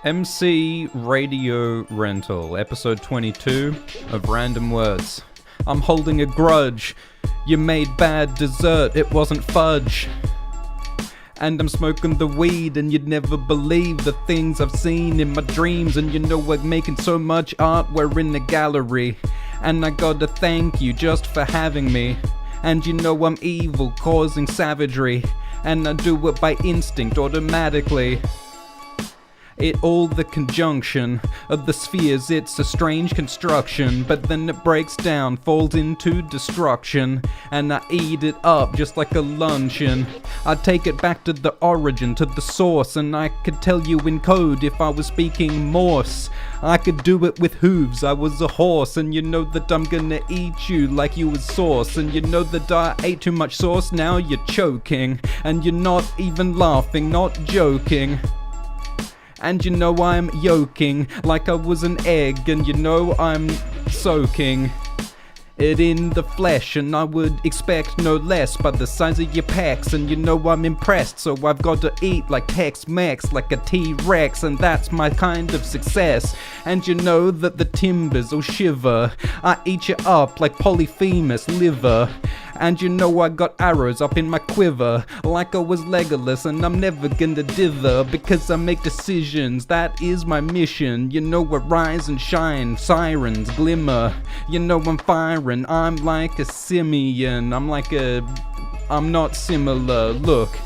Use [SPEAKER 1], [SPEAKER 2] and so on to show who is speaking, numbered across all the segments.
[SPEAKER 1] MC Radio Rental, episode 22 of Random Words. I'm holding a grudge. You made bad dessert, it wasn't fudge. And I'm smoking the weed, and you'd never believe the things I've seen in my dreams. And you know we're making so much art, we're in the gallery. And I gotta thank you just for having me. And you know I'm evil, causing savagery. And I do it by instinct, automatically. It all the conjunction of the spheres, it's a strange construction. But then it breaks down, falls into destruction. And I eat it up just like a luncheon. I take it back to the origin, to the source. And I could tell you in code if I was speaking Morse. I could do it with hooves, I was a horse. And you know that I'm gonna eat you like you was sauce. And you know that I ate too much sauce, now you're choking. And you're not even laughing, not joking. And you know I'm yoking like I was an egg. And you know I'm soaking it in the flesh. And I would expect no less by the size of your pecs. And you know I'm impressed, so I've got to eat like Tex-Mex, like a T-Rex. And that's my kind of success. And you know that the timbers will shiver. I eat you up like Polyphemus liver. And you know I got arrows up in my quiver, like I was Legolas, and I'm never gonna dither, because I make decisions, that is my mission. You know I rise and shine, sirens glimmer. You know I'm firing, I'm like a simian. I'm not similar, look.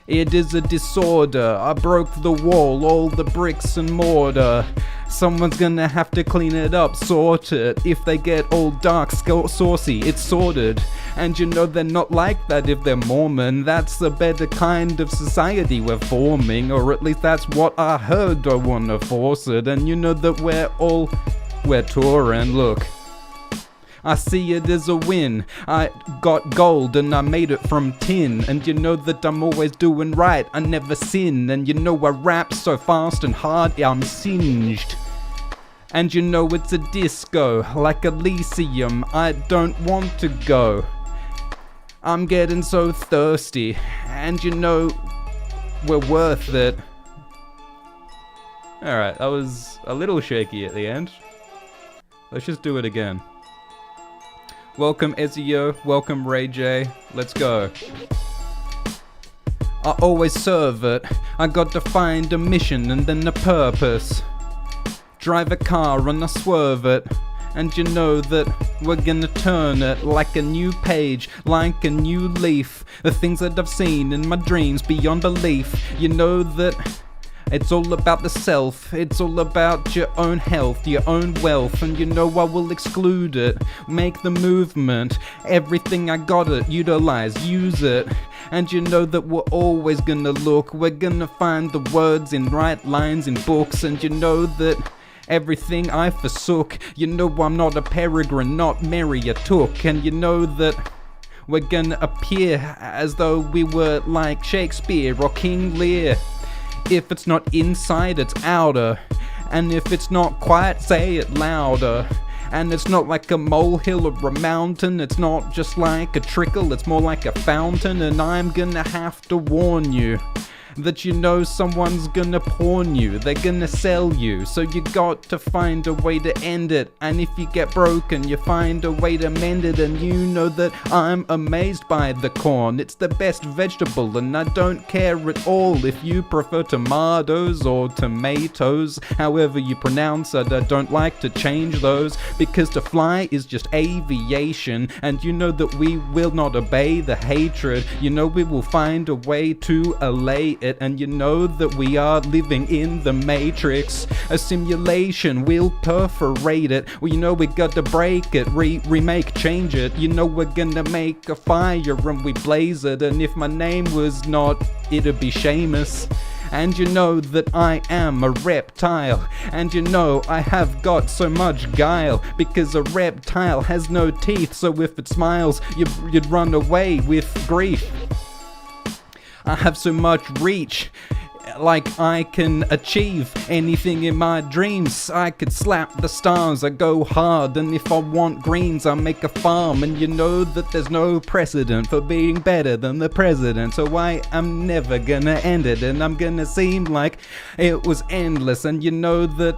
[SPEAKER 1] It is a disorder, I broke the wall, all the bricks and mortar. Someone's gonna have to clean it up, sort it. If they get all dark, saucy, it's sorted. And you know they're not like that if they're Mormon. That's a better kind of society we're forming. Or at least that's what I heard, I wanna force it. And you know that we're touring, look. I see it as a win. I got gold and I made it from tin. And you know that I'm always doing right, I never sin. And you know I rap so fast and hard, I'm singed. And you know it's a disco, like Elysium, I don't want to go. I'm getting so thirsty, and you know we're worth it. Alright, that was a little shaky at the end. Let's just do it again. Welcome Ezio, welcome Ray J, let's go. I always serve it, I got to find a mission and then a purpose. Drive a car and I swerve it, and you know that we're gonna turn it like a new page, like a new leaf. The things that I've seen in my dreams beyond belief. You know that it's all about the self, it's all about your own health, your own wealth. And you know I will exclude it, make the movement, everything I got it, utilize, use it. And you know that we're always gonna look, we're gonna find the words in right lines in books. And you know that everything I forsook, you know I'm not a peregrine, not merry a took. And you know that we're gonna appear as though we were like Shakespeare or King Lear. If it's not inside, it's outer. And if it's not quiet, say it louder. And it's not like a molehill or a mountain. It's not just like a trickle, it's more like a fountain. And I'm gonna have to warn you that you know someone's gonna pawn you, they're gonna sell you. So you got to find a way to end it. And if you get broken, you find a way to mend it. And you know that I'm amazed by the corn, it's the best vegetable. And I don't care at all if you prefer tomatoes or tomatoes, however you pronounce it. I don't like to change those, because to fly is just aviation. And you know that we will not obey the hatred. You know we will find a way to allay it. And you know that we are living in the matrix, a simulation, we'll perforate it. Well, you know we got to break it, remake, change it. You know we're gonna make a fire and we blaze it. And if my name was not, it'd be Seamus. And you know that I am a reptile. And you know I have got so much guile, because a reptile has no teeth. So if it smiles, you'd run away with grief. I have so much reach, like I can achieve anything in my dreams. I could slap the stars, I go hard, and if I want greens, I make a farm. And you know that there's no precedent for being better than the president, so I am never gonna end it, and I'm gonna seem like it was endless. And you know that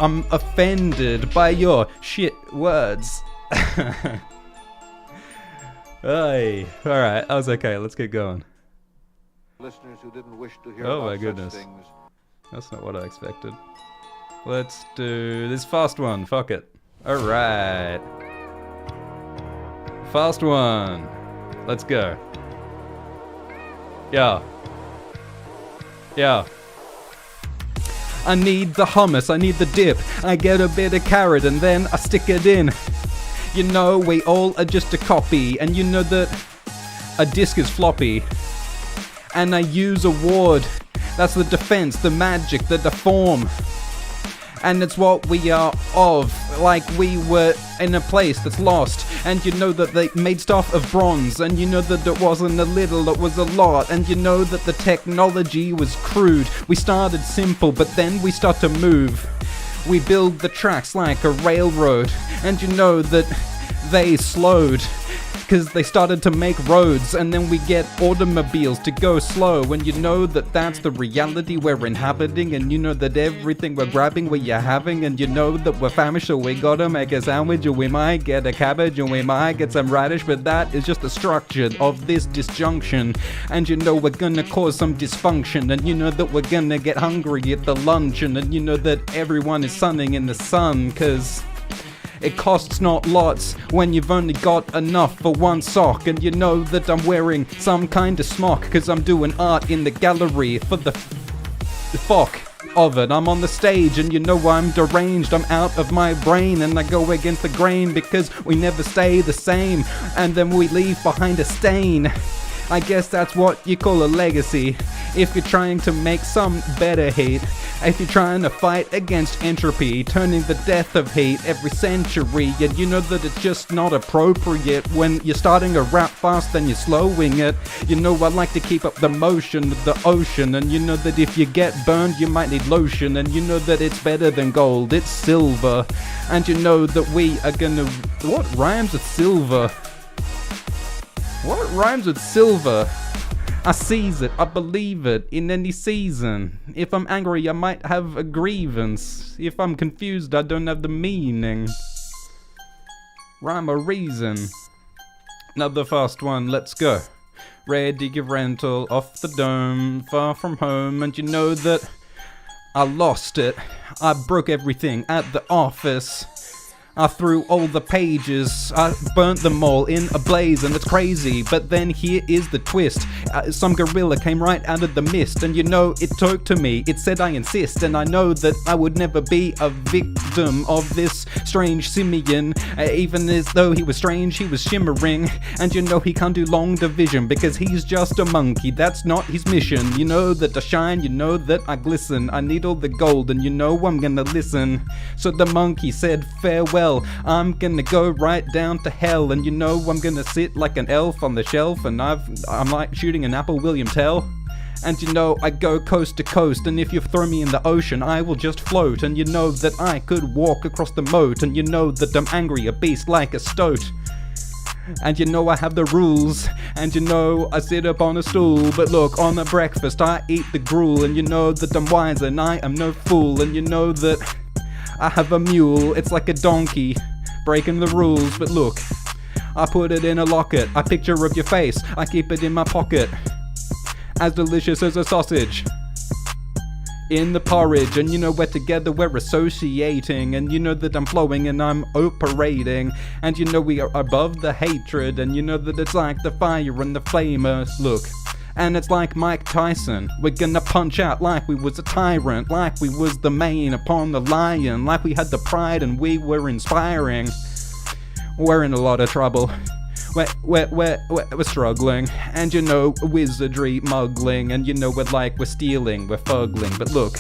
[SPEAKER 1] I'm offended by your shit words. Hey, alright, that was okay, let's get going.
[SPEAKER 2] Listeners who didn't wish to hear
[SPEAKER 1] Oh
[SPEAKER 2] about
[SPEAKER 1] my goodness.
[SPEAKER 2] such things.
[SPEAKER 1] That's not what I expected. Let's do this fast one, fuck it. Alright. Fast one. Let's go. Yeah. Yeah. I need the hummus, I need the dip. I get a bit of carrot and then I stick it in. You know, we all are just a copy, and you know that a disc is floppy. And I use a ward. That's the defense, the magic, the deform. And it's what we are of, like we were in a place that's lost. And you know that they made stuff of bronze, and you know that it wasn't a little, it was a lot. And you know that the technology was crude. We started simple, but then we start to move. We build the tracks like a railroad, and you know that they slowed because they started to make roads, and then we get automobiles to go slow. And you know that that's the reality we're inhabiting, and you know that everything we're grabbing we're having, and you know that we're famished, so we gotta make a sandwich, or we might get a cabbage, or we might get some radish, but that is just the structure of this disjunction. And you know we're gonna cause some dysfunction, and you know that we're gonna get hungry at the luncheon, and you know that everyone is sunning in the sun, cause it costs not lots when you've only got enough for one sock. And you know that I'm wearing some kind of smock, cause I'm doing art in the gallery for the fuck of it. I'm on the stage, and you know I'm deranged, I'm out of my brain, and I go against the grain because we never stay the same, and then we leave behind a stain. I guess that's what you call a legacy, if you're trying to make some better hate. If you're trying to fight against entropy, turning the death of hate every century. And you know that it's just not appropriate when you're starting a rap fast and you're slowing it. You know I like to keep up the motion of the ocean, and you know that if you get burned you might need lotion. And you know that it's better than gold, it's silver. And you know that we are gonna... What rhymes with silver? What rhymes with silver? I seize it, I believe it, in any season. If I'm angry, I might have a grievance. If I'm confused, I don't have the meaning. Rhyme or reason. Another fast one, let's go. Ready, give rental, off the dome, far from home. And you know that I lost it. I broke everything at the office. I threw all the pages, I burnt them all in a blaze, and it's crazy. But then here is the twist. Some gorilla came right out of the mist, and you know it talked to me, it said I insist. And I know that I would never be a victim of this strange simian. Even as though he was strange, he was shimmering. And you know he can't do long division, because he's just a monkey, that's not his mission. You know that I shine, you know that I glisten. I need all the gold, and you know I'm gonna listen. So the monkey said farewell. I'm gonna go right down to hell, and you know I'm gonna sit like an elf on the shelf, and I'm like shooting an apple, William Tell. And you know I go coast to coast, and if you throw me in the ocean I will just float. And you know that I could walk across the moat, and you know that I'm angry, a beast like a stoat. And you know I have the rules, and you know I sit up on a stool. But look, on the breakfast I eat the gruel, and you know that I'm wise and I am no fool. And you know that I have a mule, it's like a donkey, breaking the rules. But look, I put it in a locket, a picture of your face, I keep it in my pocket, as delicious as a sausage in the porridge. And you know we're together, we're associating, and you know that I'm flowing and I'm operating. And you know we are above the hatred, and you know that it's like the fire and the flamer. Look, and it's like Mike Tyson, we're gonna punch out like we was a tyrant, like we was the mane upon the lion, like we had the pride and we were inspiring. We're in a lot of trouble, we're struggling, and you know wizardry muggling, and you know we're stealing, we're fuggling. But look,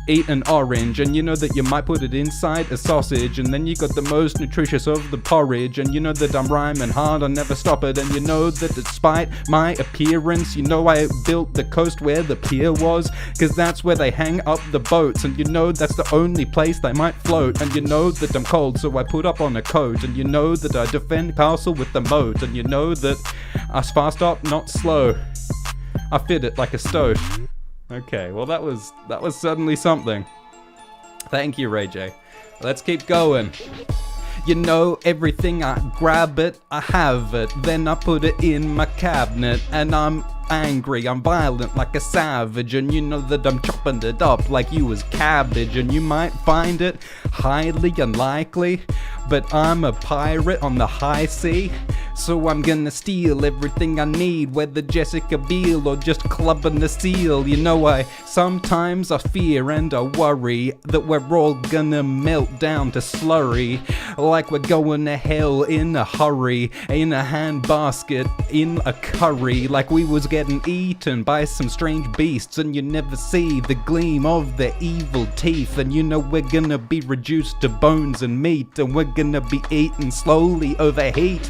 [SPEAKER 1] eat an orange, and you know that you might put it inside a sausage, and then you got the most nutritious of the porridge, and you know that I'm rhyming hard, I'll never stop it, and you know that despite my appearance, you know I built the coast where the pier was, cause that's where they hang up the boats, and you know that's the only place they might float, and you know that I'm cold, so I put up on a coat, and you know that I defend castle with the moat, and you know that I fast up, not slow, I fit it like a stove. Okay, well that was certainly something. Thank you, Ray J. Let's keep going. You know, everything I grab it, I have it, then I put it in my cabinet, and I'm angry, I'm violent like a savage, and you know that I'm chopping it up like you was cabbage, and you might find it highly unlikely, but I'm a pirate on the high sea, so I'm gonna steal everything I need, whether Jessica Biel or just clubbing the seal. You know, sometimes I fear and I worry that we're all gonna melt down to slurry, like we're going to hell in a hurry, in a handbasket, in a curry, like we was getting eaten by some strange beasts, and you never see the gleam of their evil teeth, and you know we're gonna be reduced to bones and meat, and we're gonna be eaten slowly over heat.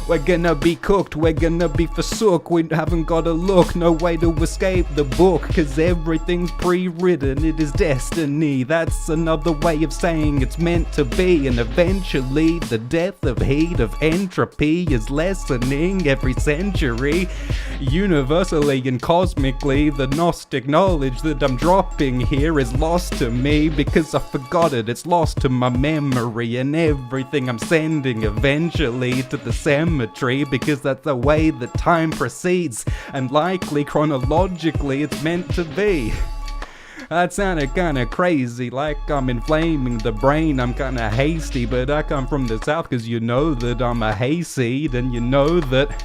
[SPEAKER 1] We're gonna be cooked, we're gonna be forsook, we haven't got a look, no way to escape the book, cause everything's pre-written, it is destiny, that's another way of saying it's meant to be, and eventually the death of heat, of entropy, is lessening every century. Universally and cosmically, the Gnostic knowledge that I'm dropping here is lost to me, because I forgot it, it's lost to my memory, and everything I'm sending eventually to the cemetery, because that's the way that time proceeds, and likely chronologically it's meant to be. That sounded kinda crazy, like I'm inflaming the brain, I'm kinda hasty, but I come from the south cause you know that I'm a hayseed, and you know that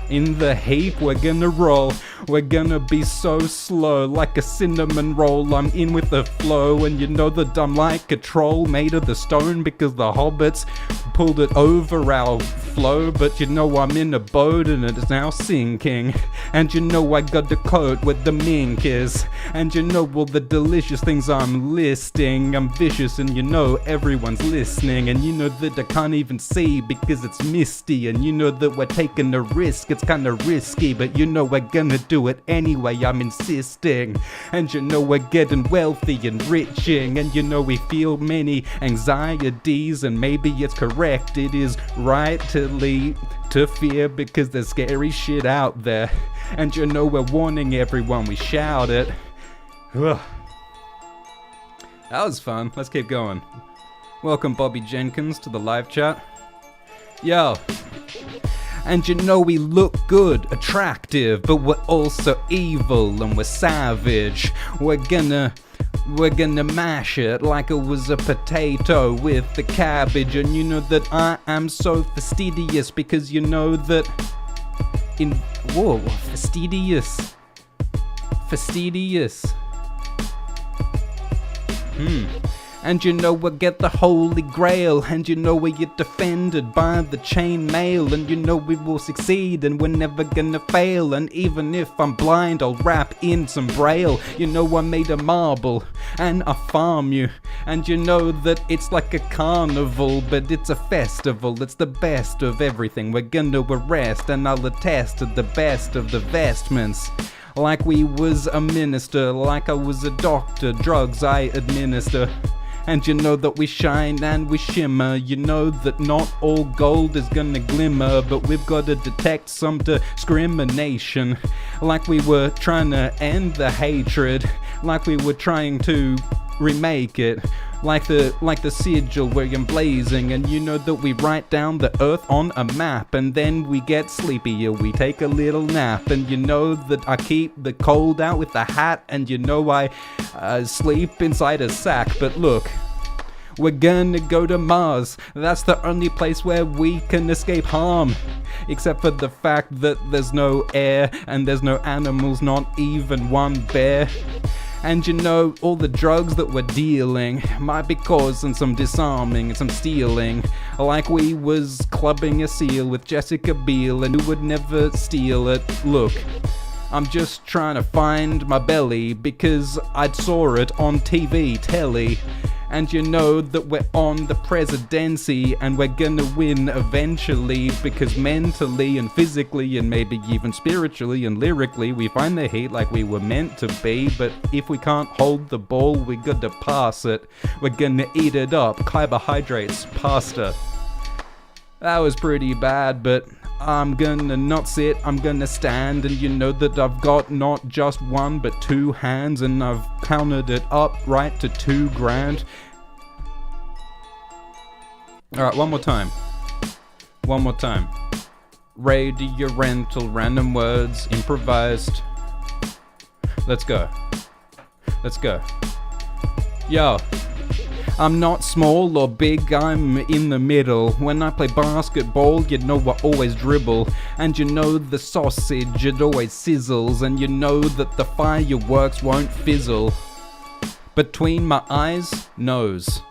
[SPEAKER 1] in the heap we're gonna roll, we're gonna be so slow, like a cinnamon roll, I'm in with the flow, and you know that I'm like a troll made of the stone, because the hobbits pulled it over our flow, but you know I'm in a boat and it is now sinking, and you know I got the coat where the mink is, and you know all the delicious things I'm listing, I'm vicious and you know everyone's listening, and you know that I can't even see because it's misty, and you know that we're taking a risk, it's kinda risky, but you know we're gonna do it anyway, I'm insisting, and you know we're getting wealthy and riching, and you know we feel many anxieties, and maybe it's correct, it is right to lead to fear because there's scary shit out there, and you know we're warning everyone, we shout it. Ugh. That was fun, let's keep going. Welcome Bobby Jenkins to the live chat. Yo. And you know we look good, attractive, but we're also evil and we're savage. We're gonna mash it like it was a potato with the cabbage, and you know that I am so fastidious because you know that fastidious. And you know we get the holy grail, and you know we get defended by the chain mail, and you know we will succeed and we're never gonna fail, and even if I'm blind I'll rap in some braille. You know I made a marble and I farm you, and you know that it's like a carnival but it's a festival, it's the best of everything we're gonna arrest, and I'll attest to the best of the vestments. Like we was a minister, like I was a doctor, drugs I administer. And you know that we shine and we shimmer, you know that not all gold is gonna glimmer, but we've gotta detect some discrimination. Like we were trying to end the hatred, like we were trying to remake it, like the sigil we're emblazing, and you know that we write down the earth on a map, and then we get sleepier, we take a little nap, and you know that I keep the cold out with a hat, and you know I sleep inside a sack, but look, we're gonna go to Mars, that's the only place where we can escape harm, except for the fact that there's no air, and there's no animals, not even one bear. And you know, all the drugs that we're dealing might be causing some disarming and some stealing. Like we was clubbing a seal with Jessica Biel, and who would never steal it. Look, I'm just trying to find my belly because I saw it on TV, telly. And you know that we're on the presidency and we're gonna win eventually, because mentally and physically and maybe even spiritually and lyrically we find the heat like we were meant to be. But if we can't hold the ball, we gotta pass it. We're gonna eat it up, carbohydrates, pasta. That was pretty bad, but I'm gonna not sit, I'm gonna stand. And you know that I've got not just one but two hands, and I've counted it up right to $2,000. Alright, one more time. Radio rental, random words, improvised. Let's go. Yo. I'm not small or big, I'm in the middle. When I play basketball, you know I always dribble. And you know the sausage, it always sizzles. And you know that the fireworks won't fizzle. Between my eyes, nose.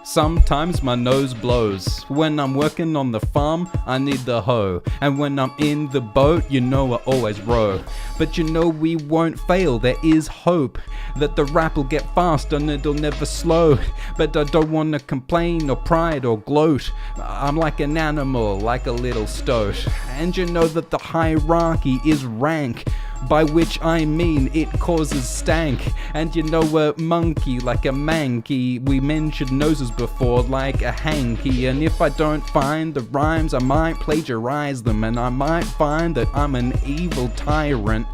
[SPEAKER 1] Sometimes my nose blows. When I'm working on the farm, I need the hoe. And when I'm in the boat, you know I always row. But you know we won't fail, there is hope that the rap will get fast and it'll never slow. But I don't wanna complain or pride or gloat. I'm like an animal, like a little stoat. And you know that the hierarchy is rank, by which I mean it causes stank. And you know a monkey like a manky. We mentioned noses before like a hanky. And if I don't find the rhymes, I might plagiarize them. And I might find that I'm an evil tyrant,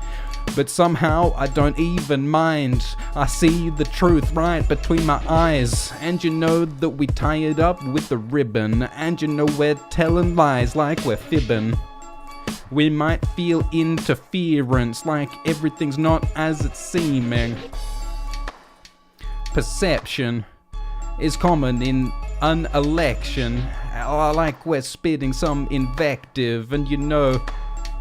[SPEAKER 1] but somehow I don't even mind. I see the truth right between my eyes. And you know that we tie it up with a ribbon. And you know we're telling lies like we're fibbing. We might feel interference, like everything's not as it's seeming. Perception is common in an election, like we're spitting some invective. And you know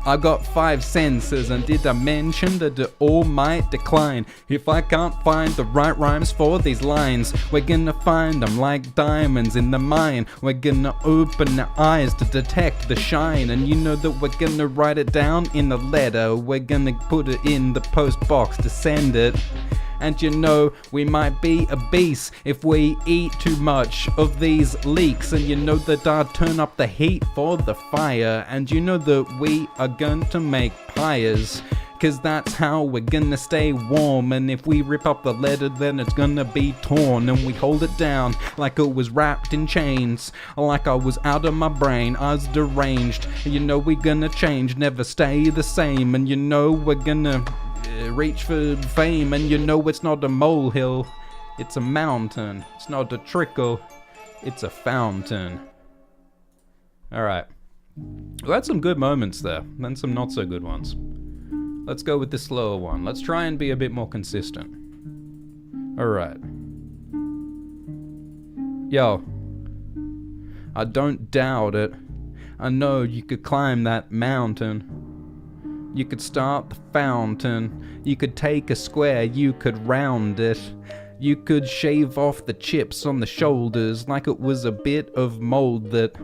[SPEAKER 1] I got 5 senses, and did I mention that it all might decline if I can't find the right rhymes for these lines? We're gonna find them like diamonds in the mine. We're gonna open our eyes to detect the shine. And you know that we're gonna write it down in a letter. We're gonna put it in the post box to send it. And you know we might be obese if we eat too much of these leeks. And you know that I'll turn up the heat for the fire. And you know that we are going to make pyres, cause that's how we're gonna stay warm. And if we rip up the letter, then it's gonna be torn. And we hold it down like it was wrapped in chains, like I was out of my brain, I was deranged. And you know we're gonna change, never stay the same. And you know we're gonna reach for fame. And you know it's not a molehill, it's a mountain. It's not a trickle, it's a fountain. Alright, we had some good moments there, then some not so good ones. Let's go with the slower one. Let's try and be a bit more consistent. Alright. Yo, I don't doubt it. I know you could climb that mountain. You could start the fountain. You could take a square, you could round it. You could shave off the chips on the shoulders like it was a bit of mold that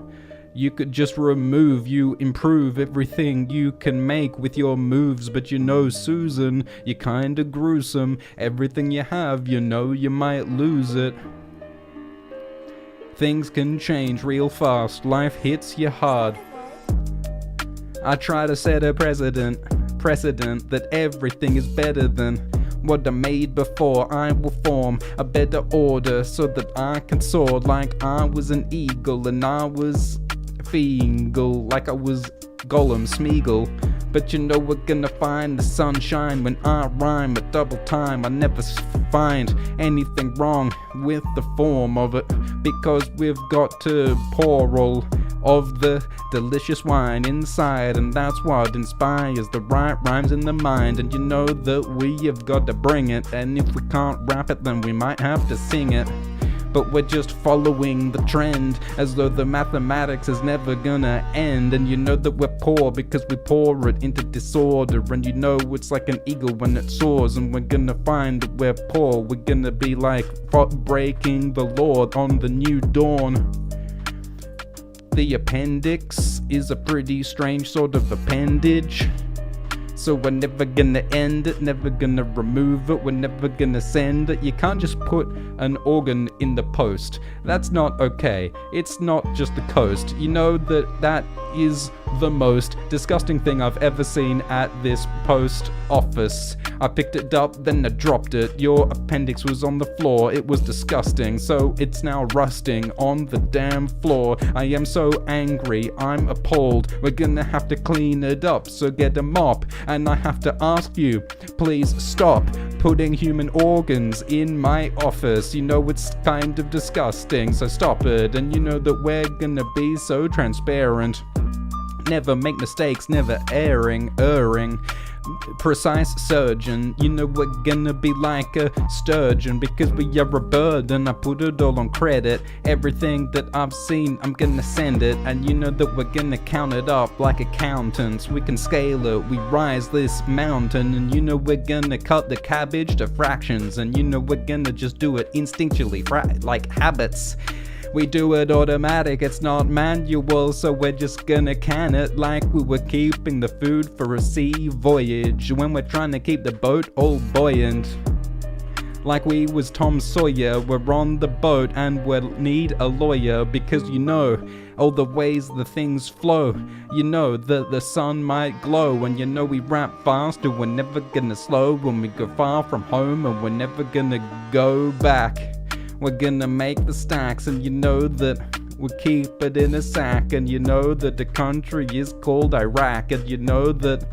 [SPEAKER 1] you could just remove. You improve everything you can make with your moves. But you know, Susan, you're kinda gruesome. Everything you have, you know you might lose it. Things can change real fast. Life hits you hard. I try to set a precedent that everything is better than what I made before. I will form a better order so that I can soar like I was an eagle, and I was Feegle, like I was Gollum Smeagol. But you know we're gonna find the sunshine when I rhyme a double time. I never find anything wrong with the form of it, because we've got to pour all of the delicious wine inside, and that's what inspires the right rhymes in the mind. And you know that we have got to bring it, and if we can't rap it, then we might have to sing it. But we're just following the trend as though the mathematics is never gonna end. And you know that we're poor because we pour it into disorder. And you know it's like an eagle when it soars. And we're gonna find that we're poor. We're gonna be like breaking the Lord on the new dawn. The appendix is a pretty strange sort of appendage. So we're never gonna end it, never gonna remove it, we're never gonna send it. You can't just put an organ in the post. That's not okay. It's not just the coast. You know that is the most disgusting thing I've ever seen at this post office. I picked it up, then I dropped it. Your appendix was on the floor. It was disgusting, so it's now rusting on the damn floor. I am so angry, I'm appalled. We're gonna have to clean it up, so get a mop. And I have to ask you, please stop putting human organs in my office. You know it's kind of disgusting, so stop it. And you know that we're gonna be so transparent. Never make mistakes, never erring. Precise surgeon, you know we're gonna be like a sturgeon because we are a bird and I put it all on credit. Everything that I've seen, I'm gonna send it, and you know that we're gonna count it up like accountants. We can scale it, we rise this mountain, and you know we're gonna cut the cabbage to fractions, and you know we're gonna just do it instinctually, like habits. We do it automatic, it's not manual, so we're just gonna can it like we were keeping the food for a sea voyage when we're trying to keep the boat all buoyant. Like we was Tom Sawyer, we're on the boat and we'll need a lawyer because you know all the ways the things flow. You know that the sun might glow, and you know we rap fast and we're never gonna slow when we go far from home, and we're never gonna go back. We're gonna make the stacks, and you know that we keep it in a sack, and you know that the country is called Iraq, and you know that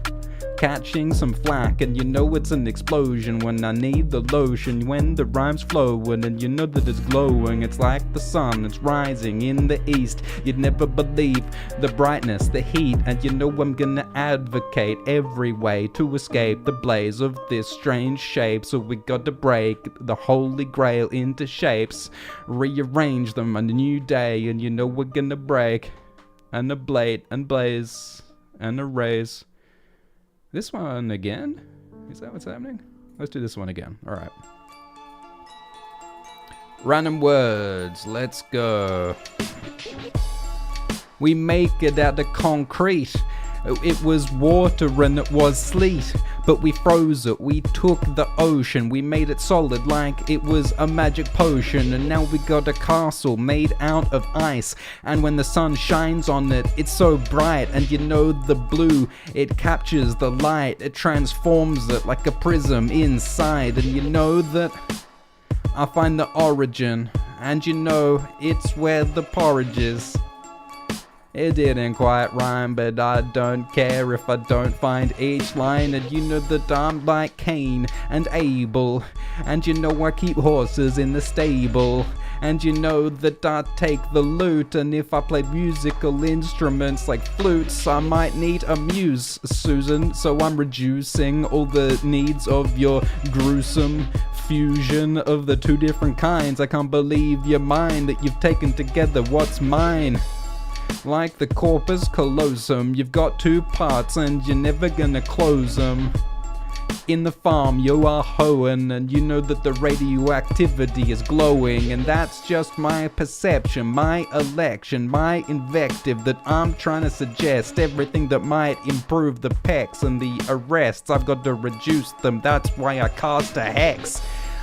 [SPEAKER 1] catching some flack, and you know it's an explosion when I need the lotion, when the rhyme's flowing, and you know that it's glowing. It's like the sun, it's rising in the east. You'd never believe the brightness, the heat, and you know I'm gonna advocate every way to escape the blaze of this strange shape. So we got to break the holy grail into shapes, rearrange them on a new day, and you know we're gonna break and ablate and blaze and erase. This one again? Is that what's happening? Let's do this one again. All right. Random words. Let's go. We make it out of concrete. It was water and it was sleet, but we froze it. We took the ocean, we made it solid like it was a magic potion, and now we got a castle made out of ice, and when the sun shines on it, it's so bright, and you know the blue, it captures the light, it transforms it like a prism inside, and you know that I find the origin, and you know it's where the porridge is. It didn't quite rhyme, but I don't care if I don't find each line. And you know that I'm like Cain and Abel, and you know I keep horses in the stable, and you know that I take the lute, and if I played musical instruments like flutes, I might need a muse, Susan. So I'm reducing all the needs of your gruesome fusion of the two different kinds. I can't believe your mind that you've taken together what's mine. Like the corpus callosum, you've got two parts and you're never gonna close them. In the farm you are hoeing, and you know that the radioactivity is glowing, and that's just my perception, my election, my invective that I'm trying to suggest. Everything that might improve the pecs and the arrests, I've got to reduce them. That's why I cast a hex.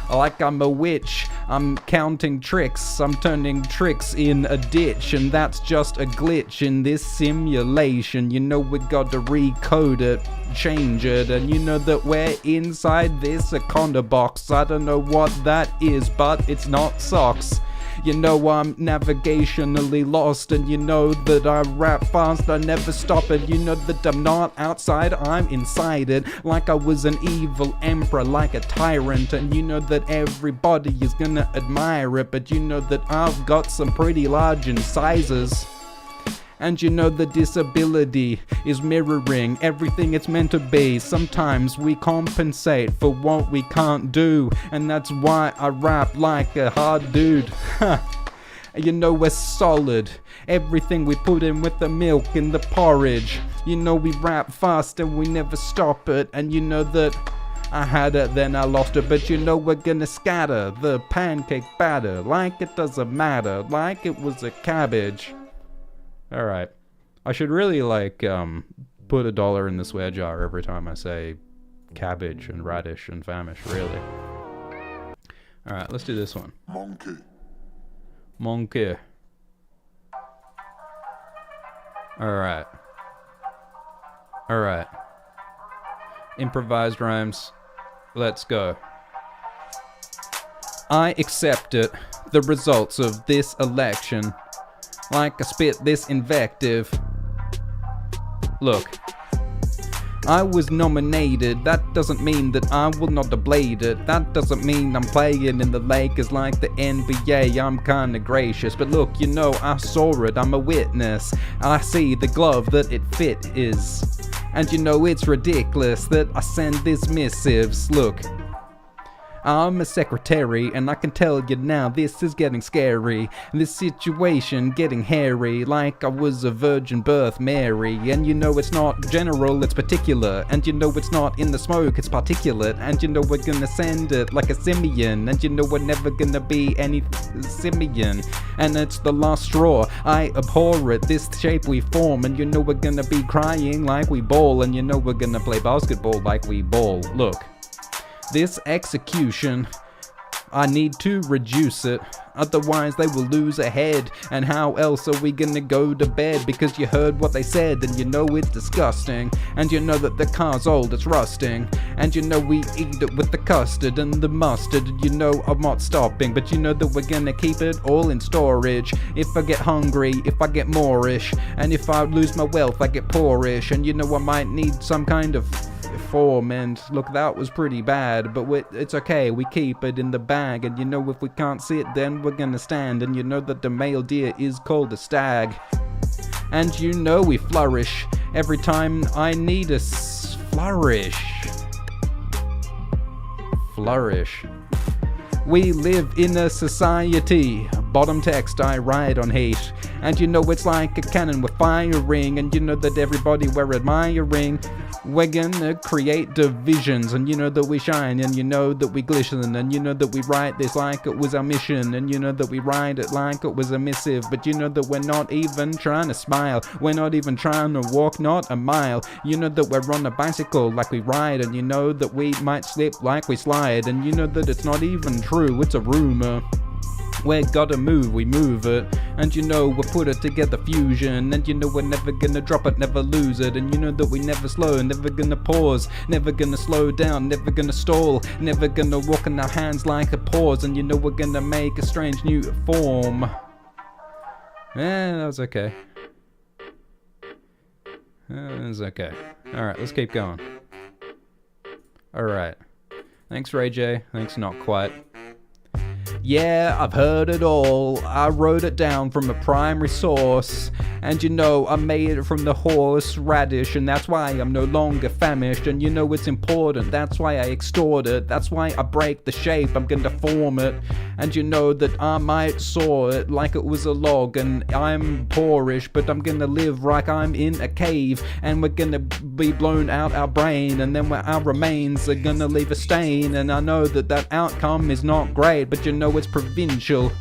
[SPEAKER 1] Like I'm a witch, I'm counting tricks, I'm turning tricks in a ditch, and that's just a glitch in this simulation. You know we got to recode it, change it, and you know that we're inside this Anaconda box. I don't know what that is, but it's not socks. You know I'm navigationally lost, and you know that I rap fast, I never stop it. You know that I'm not outside, I'm inside it, like I was an evil emperor, like a tyrant. And you know that everybody is gonna admire it, but you know that I've got some pretty large incisors. And you know the disability is mirroring everything it's meant to be. Sometimes we compensate for what we can't do, and that's why I rap like a hard dude. You know we're solid, everything we put in with the milk and the porridge. You know we rap fast and we never stop it, and you know that I had it, then I lost it, but you know we're gonna scatter the pancake batter like it doesn't matter, like it was a cabbage. Alright. I should really, put put $1 in the swear jar every time I say cabbage and radish and famish, really. Alright, let's do this one. Monkey. Alright. Alright. Improvised rhymes. Let's go. I accept it, the results of this election. Like I spit this invective. Look. I was nominated, that doesn't mean that I will not ablate it. That doesn't mean I'm playing in the Lakers like the NBA, I'm kinda gracious. But look, you know, I saw it, I'm a witness. I see the glove that it fit is. And you know it's ridiculous that I send these missives. Look, I'm a secretary, and I can tell you now this is getting scary. This situation getting hairy, like I was a virgin birth Mary. And you know it's not general, it's particular. And you know it's not in the smoke, it's particulate. And you know we're gonna send it like a simian. And you know we're never gonna be any simian. And it's the last straw, I abhor it, this shape we form. And you know we're gonna be crying like we bawl. And you know we're gonna play basketball like we ball. Look. This execution, I need to reduce it, otherwise they will lose a head. And how else are we gonna go to bed? Because you heard what they said, and you know it's disgusting. And you know that the car's old, it's rusting. And you know we eat it with the custard and the mustard. And you know I'm not stopping, but you know that we're gonna keep it all in storage. If I get hungry, if I get moreish, and if I lose my wealth, I get poorish. And you know I might need some kind of form, and look, that was pretty bad, but it's okay, we keep it in the bag. And you know if we can't see it, then we're gonna stand. And you know that the male deer is called a stag. And you know we flourish every time I need a flourish. Flourish. We live in a society, bottom text, I ride on hate. And you know it's like a cannon we're firing. And you know that everybody we're admiring. We're gonna create divisions. And you know that we shine. And you know that we glisten. And you know that we write this like it was our mission. And you know that we write it like it was a missive. But you know that we're not even trying to smile. We're not even trying to walk, not a mile. You know that we're on a bicycle like we ride. And you know that we might slip like we slide. And you know that it's not even true, it's a rumor. We gotta move, we move it. And you know we put it together fusion. And you know we're never gonna drop it, never lose it. And you know that we never slow, never gonna pause, never gonna slow down, never gonna stall, never gonna walk in our hands like a pause. And you know we're gonna make a strange new form. That was okay. That was okay. Alright, let's keep going. Alright. Thanks Ray J, thanks Not Quite. Yeah, I've heard it all. I wrote it down from a primary source. And you know, I made it from the horse radish. And that's why I'm no longer famished. And you know it's important, that's why I extort it. That's why I break the shape, I'm gonna form it. And you know that I might saw it like it was a log. And I'm poorish, but I'm gonna live like I'm in a cave. And we're gonna be blown out our brain. And then our remains are gonna leave a stain. And I know that that outcome is not great, but you know it's provincial.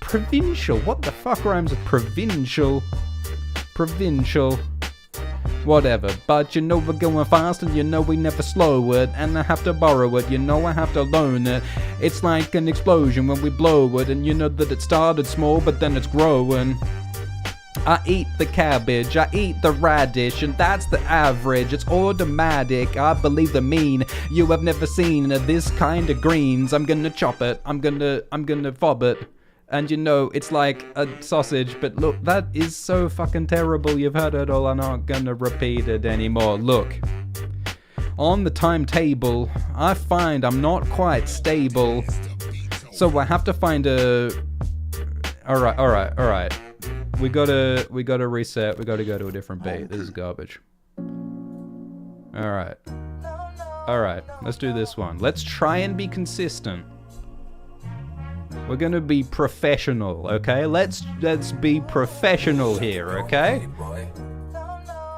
[SPEAKER 1] Provincial? What the fuck rhymes with provincial? Provincial. Whatever. But you know we're going fast, and you know we never slow it. And I have to borrow it, you know I have to loan it. It's like an explosion when we blow it. And you know that it started small, but then it's growing. I eat the cabbage, I eat the radish, and that's the average, it's automatic, I believe the mean. You have never seen this kind of greens. I'm gonna chop it, I'm gonna fob it. And you know, it's like a sausage, but look, that is so fucking terrible. You've heard it all, I'm not gonna repeat it anymore. Look, on the timetable, I find I'm not quite stable. So I have to find a... Alright. We gotta reset. We gotta go to a different beat. This is garbage. Alright. Let's do this one. Let's try and be consistent. We're gonna be professional, okay? Let's be professional here, okay?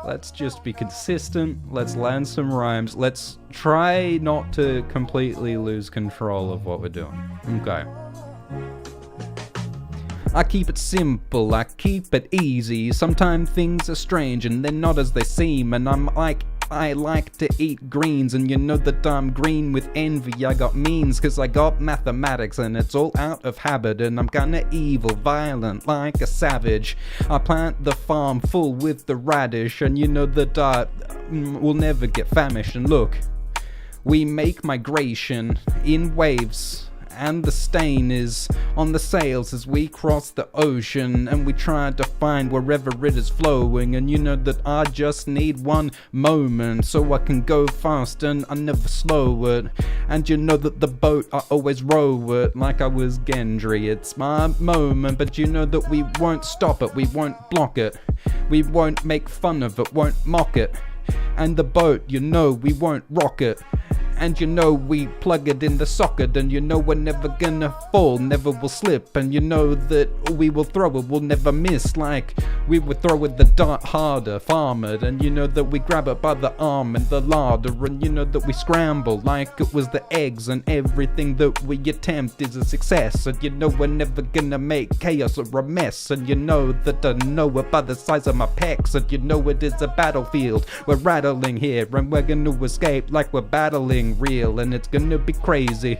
[SPEAKER 1] Let's just be consistent. Let's land some rhymes. Let's try not to completely lose control of what we're doing. Okay. I keep it simple, I keep it easy. Sometimes things are strange and they're not as they seem. And I like to eat greens, and you know that I'm green with envy. I got means cause I got mathematics, and it's all out of habit. And I'm kinda evil, violent, like a savage. I plant the farm full with the radish, and you know that I will never get famished. And look, we make migration in waves, and the stain is on the sails as we cross the ocean, and we try to find wherever it is flowing. And you know that I just need one moment so I can go fast and I never slow it. And you know that the boat, I always row it like I was Gendry. It's my moment, but you know that we won't stop it, we won't block it, we won't make fun of it, won't mock it. And the boat, you know, we won't rock it. And you know we plug it in the socket, and you know we're never gonna fall, never will slip. And you know that we will throw it, we'll never miss, like we would throw it the dart harder, farm it. And you know that we grab it by the arm and the larder, and you know that we scramble like it was the eggs, and everything that we attempt is a success. And you know we're never gonna make chaos or a mess. And you know that I know it by the size of my pecs, and you know it is a battlefield. We're rattling here, and we're gonna escape like we're battling real, and it's gonna be crazy,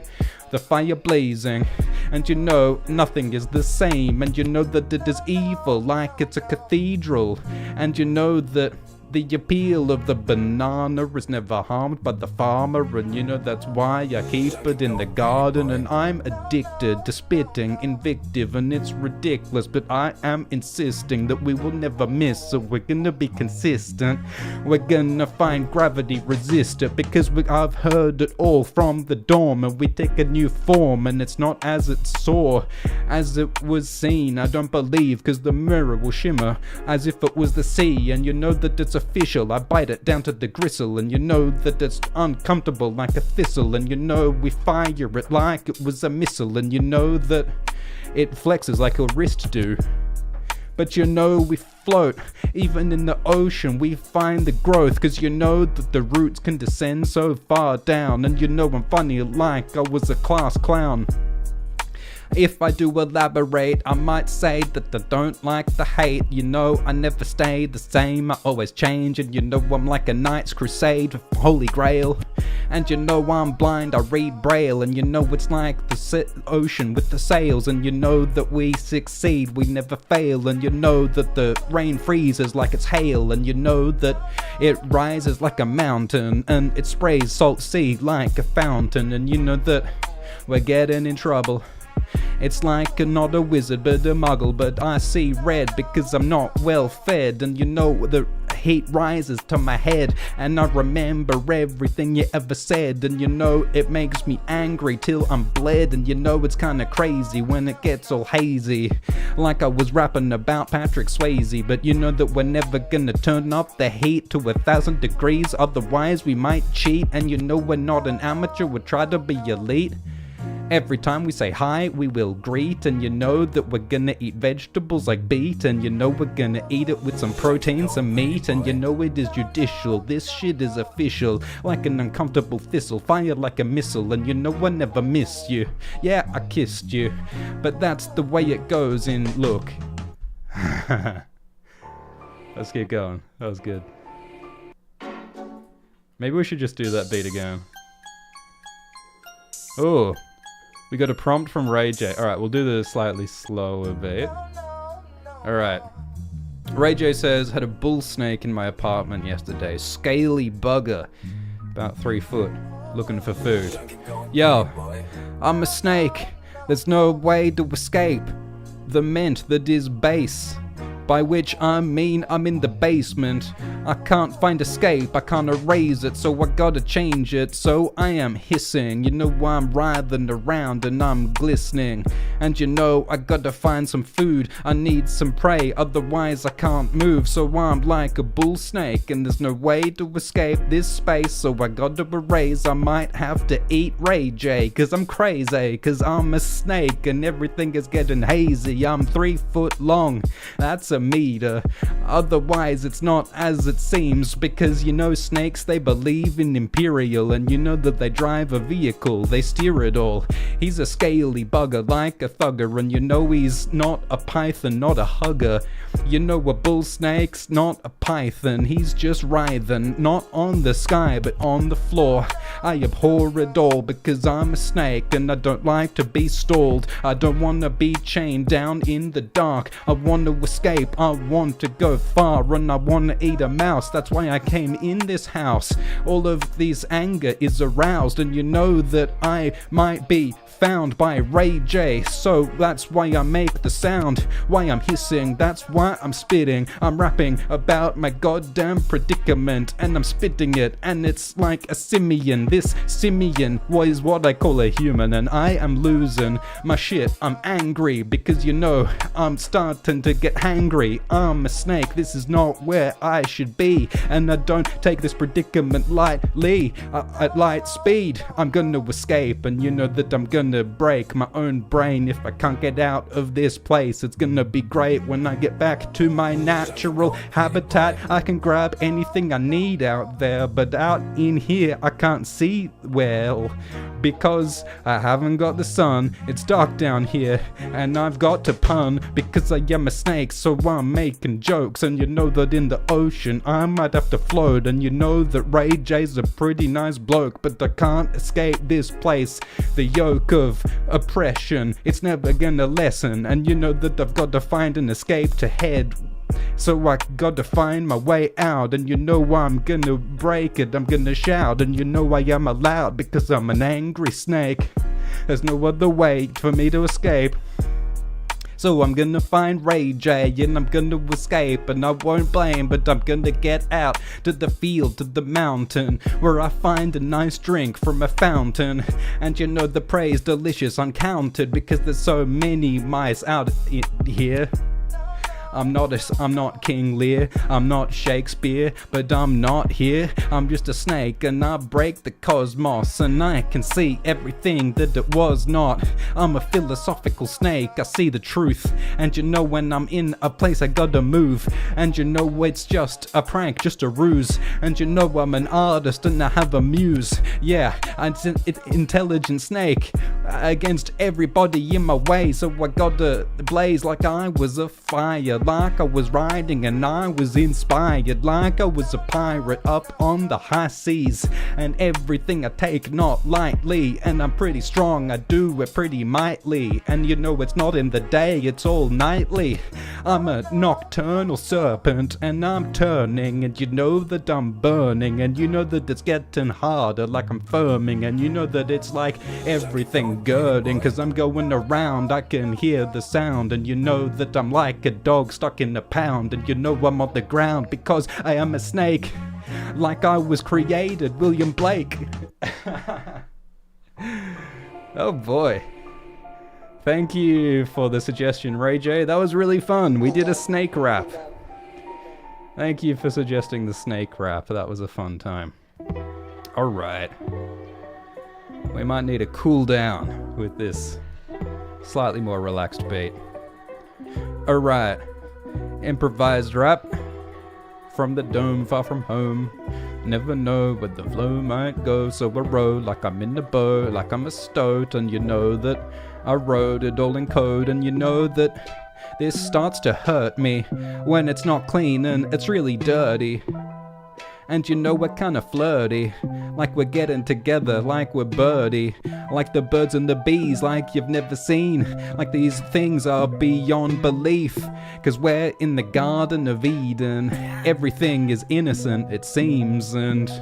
[SPEAKER 1] the fire blazing. And you know nothing is the same, and you know that it is evil like it's a cathedral. And you know that the appeal of the banana is never harmed by the farmer, and you know that's why I keep it in the garden. And I'm addicted to spitting invective, and it's ridiculous, but I am insisting that we will never miss. So we're gonna be consistent, we're gonna find gravity resistant, because I've heard it all from the dorm, and we take a new form, and it's not as it saw, as it was seen. I don't believe, cause the mirror will shimmer as if it was the sea. And you know that it's official, I bite it down to the gristle, and you know that it's uncomfortable like a thistle. And you know we fire it like it was a missile, and you know that it flexes like a wrist do. But you know we float, even in the ocean we find the growth, cause you know that the roots can descend so far down. And you know I'm funny like I was a class clown. If I do elaborate, I might say that I don't like the hate. You know I never stay the same, I always change. And you know I'm like a knight's crusade for Holy Grail. And you know I'm blind, I read braille. And you know it's like the ocean with the sails. And you know that we succeed, we never fail. And you know that the rain freezes like it's hail. And you know that it rises like a mountain, and it sprays salt sea like a fountain. And you know that we're getting in trouble. It's like I'm not a wizard but a muggle, but I see red because I'm not well fed. And you know the heat rises to my head, and I remember everything you ever said. And you know it makes me angry till I'm bled. And you know it's kinda crazy when it gets all hazy, like I was rapping about Patrick Swayze. But you know that we're never gonna turn up the heat to 1,000 degrees, otherwise we might cheat. And you know we're not an amateur, we try to be elite. Every time we say hi, we will greet. And you know that we're gonna eat vegetables like beet. And you know we're gonna eat it with some protein, some meat. And you know it is judicial, this shit is official, like an uncomfortable thistle, fired like a missile. And you know I never miss you, yeah I kissed you, but that's the way it goes in look. Let's keep going, that was good. Maybe we should just do that beat again. Oh, we got a prompt from Ray J. Alright, we'll do the slightly slower beat. Alright. Ray J says, had a bull snake in my apartment yesterday. Scaly bugger. About 3 foot. Looking for food. Yo, I'm a snake. There's no way to escape the mint that is base. By which I mean I'm in the basement. I can't find escape, I can't erase it, so I gotta change it. So I am hissing, you know I'm writhing around and I'm glistening. And you know I gotta find some food, I need some prey, otherwise I can't move. So I'm like a bull snake, and there's no way to escape this space. So I gotta erase, I might have to eat Ray J, cause I'm crazy, cause I'm a snake and everything is getting hazy. I'm 3 foot long, that's a meter. Otherwise it's not as it seems, because you know snakes, they believe in imperial, and you know that they drive a vehicle, they steer it all. He's a scaly bugger like a thugger, and you know he's not a python, not a hugger. You know a bull snake's not a python, he's just writhing, not on the sky but on the floor. I abhor it all because I'm a snake and I don't like to be stalled. I don't want to be chained down in the dark. I want to escape, I want to go far, and I want to eat a mouse. That's why I came in this house. All of this anger is aroused, and you know that I might be found by Ray J, so that's why I make the sound, why I'm hissing, that's why I'm spitting. I'm rapping about my goddamn predicament, and I'm spitting it, and it's like a simian. This simian was what I call a human, and I am losing my shit. I'm angry because you know I'm starting to get hangry. I'm a snake, this is not where I should be, and I don't take this predicament lightly. At light speed I'm gonna escape, and you know that I'm gonna break my own brain if I can't get out of this place. It's gonna be great when I get back to my natural habitat. I can grab anything I need out there, but out in here I can't see well because I haven't got the sun. It's dark down here and I've got to pun because I am a snake, so I'm making jokes. And you know that in the ocean I might have to float, and you know that Ray J's a pretty nice bloke, but I can't escape this place. The yoke of oppression, it's never gonna lessen, and you know that I've got to find an escape to head. So I gotta find my way out, and you know I'm gonna break it, I'm gonna shout, and you know I am allowed because I'm an angry snake. There's no other way for me to escape. So I'm gonna find Ray J and I'm gonna escape, and I won't blame, but I'm gonna get out to the field, to the mountain, where I find a nice drink from a fountain. And you know the prey's delicious, uncounted, because there's so many mice out here. I'm not King Lear, I'm not Shakespeare, but I'm not here. I'm just a snake and I break the cosmos, and I can see everything that it was not. I'm a philosophical snake, I see the truth, and you know when I'm in a place I gotta move, and you know it's just a prank, just a ruse, and you know I'm an artist and I have a muse. Yeah, I'm an intelligent snake against everybody in my way, so I gotta blaze like I was a fire, like I was riding and I was inspired, like I was a pirate up on the high seas, and everything I take not lightly, and I'm pretty strong, I do it pretty mightily, and you know it's not in the day, it's all nightly. I'm a nocturnal serpent and I'm turning, and you know that I'm burning, and you know that it's getting harder like I'm firming, and you know that it's like everything girding, cause I'm going around, I can hear the sound, and you know that I'm like a dog stuck in a pound, and you know I'm on the ground because I am a snake, like I was created, William Blake. Oh boy. Thank you for the suggestion, Ray J. That was really fun. We did a snake rap. Thank you for suggesting the snake rap. That was a fun time. Alright. We might need to cool down with this slightly more relaxed beat. Alright. Improvised rap from the dome, far from home. Never know where the flow might go, so I rode like I'm in a boat, like I'm a stoat, and you know that I wrote it all in code, and you know that this starts to hurt me when it's not clean and it's really dirty. And you know we're kinda flirty, like we're getting together, like we're birdie, like the birds and the bees, like you've never seen, like these things are beyond belief, cause we're in the Garden of Eden, everything is innocent it seems, and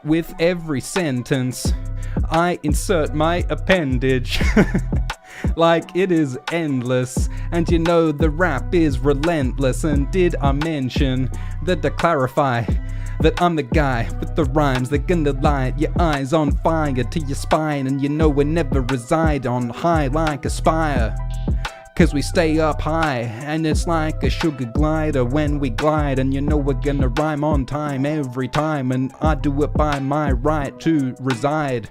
[SPEAKER 1] with every sentence I insert my appendage. Like it is endless, and you know the rap is relentless. And did I mention that, to clarify, that I'm the guy with the rhymes that gonna light your eyes on fire to your spine, and you know we never reside on high like a spire, cause we stay up high, and it's like a sugar glider when we glide, and you know we're gonna rhyme on time every time, and I do it by my right to reside.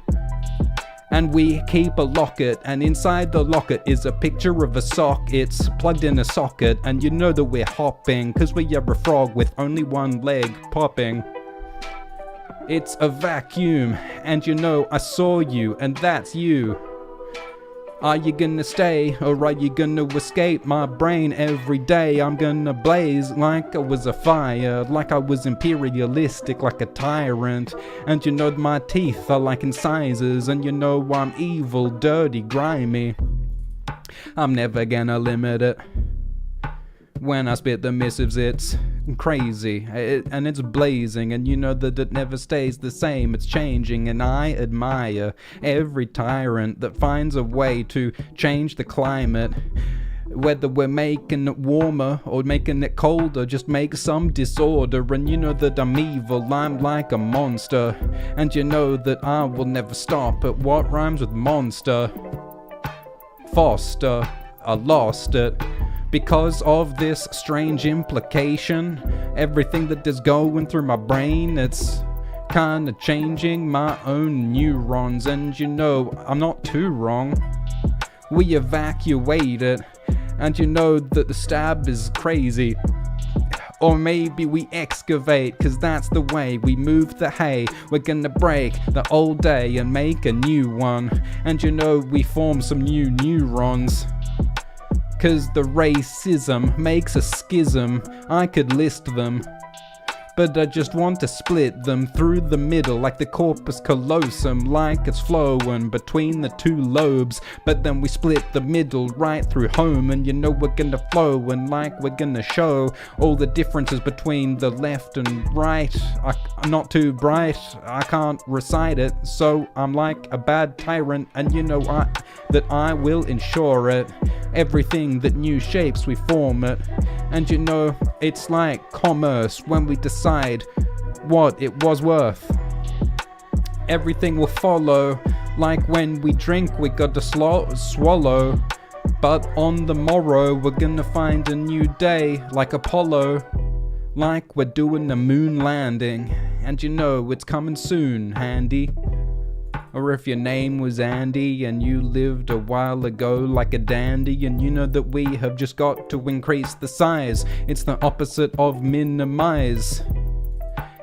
[SPEAKER 1] And we keep a locket, and inside the locket is a picture of a sock. It's plugged in a socket, and you know that we're hopping, cause we are a frog with only one leg popping. It's a vacuum, and you know I saw you, and that's you. Are you gonna stay, or are you gonna escape my brain every day? I'm gonna blaze like I was a fire, like I was imperialistic, like a tyrant. And you know my teeth are like incisors, and you know I'm evil, dirty, grimy. I'm never gonna limit it. When I spit the missives, it's crazy, and it's blazing, and you know that it never stays the same, it's changing, and I admire every tyrant that finds a way to change the climate. Whether we're making it warmer or making it colder, just make some disorder. And you know that I'm evil, I'm like a monster, and you know that I will never stop at what rhymes with monster. Foster, I lost it. Because of this strange implication, everything that is going through my brain, it's kinda changing my own neurons. And you know, I'm not too wrong. We evacuate it, and you know that the stab is crazy. Or maybe we excavate, cause that's the way we move the hay. We're gonna break the old day and make a new one. And you know, we form some new neurons. Cause the racism makes a schism, I could list them. But I just want to split them through the middle like the corpus callosum, like it's flowing between the two lobes. But then we split the middle right through home, and you know we're gonna flow, and like we're gonna show all the differences between the left and right. I'm not too bright, I can't recite it, so I'm like a bad tyrant, and you know that I will ensure it. Everything that new shapes we form it. And you know, it's like commerce when we decide what it was worth. Everything will follow, like when we drink we gotta swallow. But on the morrow we're gonna find a new day, like Apollo. Like we're doing a moon landing, and you know it's coming soon, handy. Or if your name was Andy and you lived a while ago like a dandy, and you know that we have just got to increase the size. It's the opposite of minimize.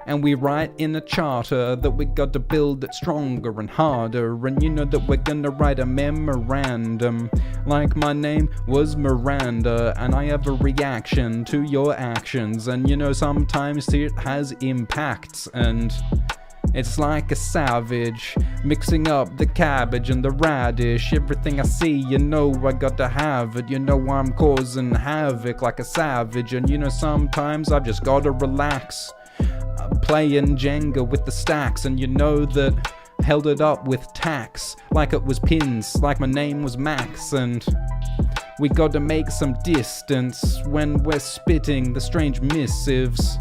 [SPEAKER 1] And we write in a charter that we got to build it stronger and harder. And you know that we're gonna write a memorandum, like my name was Miranda, and I have a reaction to your actions. And you know sometimes it has impacts, and it's like a savage, mixing up the cabbage and the radish. Everything I see, you know I got to have it. You know I'm causing havoc like a savage. And you know sometimes I've just gotta relax, playing Jenga with the stacks. And you know that held it up with tacks, like it was pins, like my name was Max. And we gotta make some distance when we're spitting the strange missives.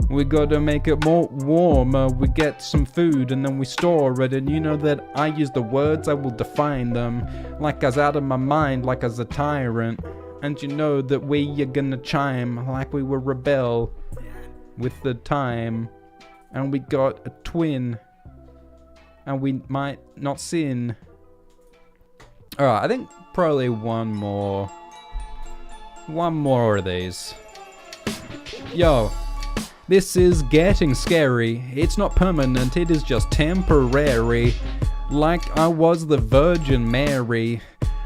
[SPEAKER 1] We gotta make it more warmer. We get some food and then we store it. And you know that I use the words, I will define them, like I was out of my mind, like I was a tyrant. And you know that we are gonna chime like we were rebel with the time. And we got a twin, and we might not sin. Alright, I think probably one more of these. Yo, this is getting scary. It's not permanent, it is just temporary. Like I was the Virgin Mary,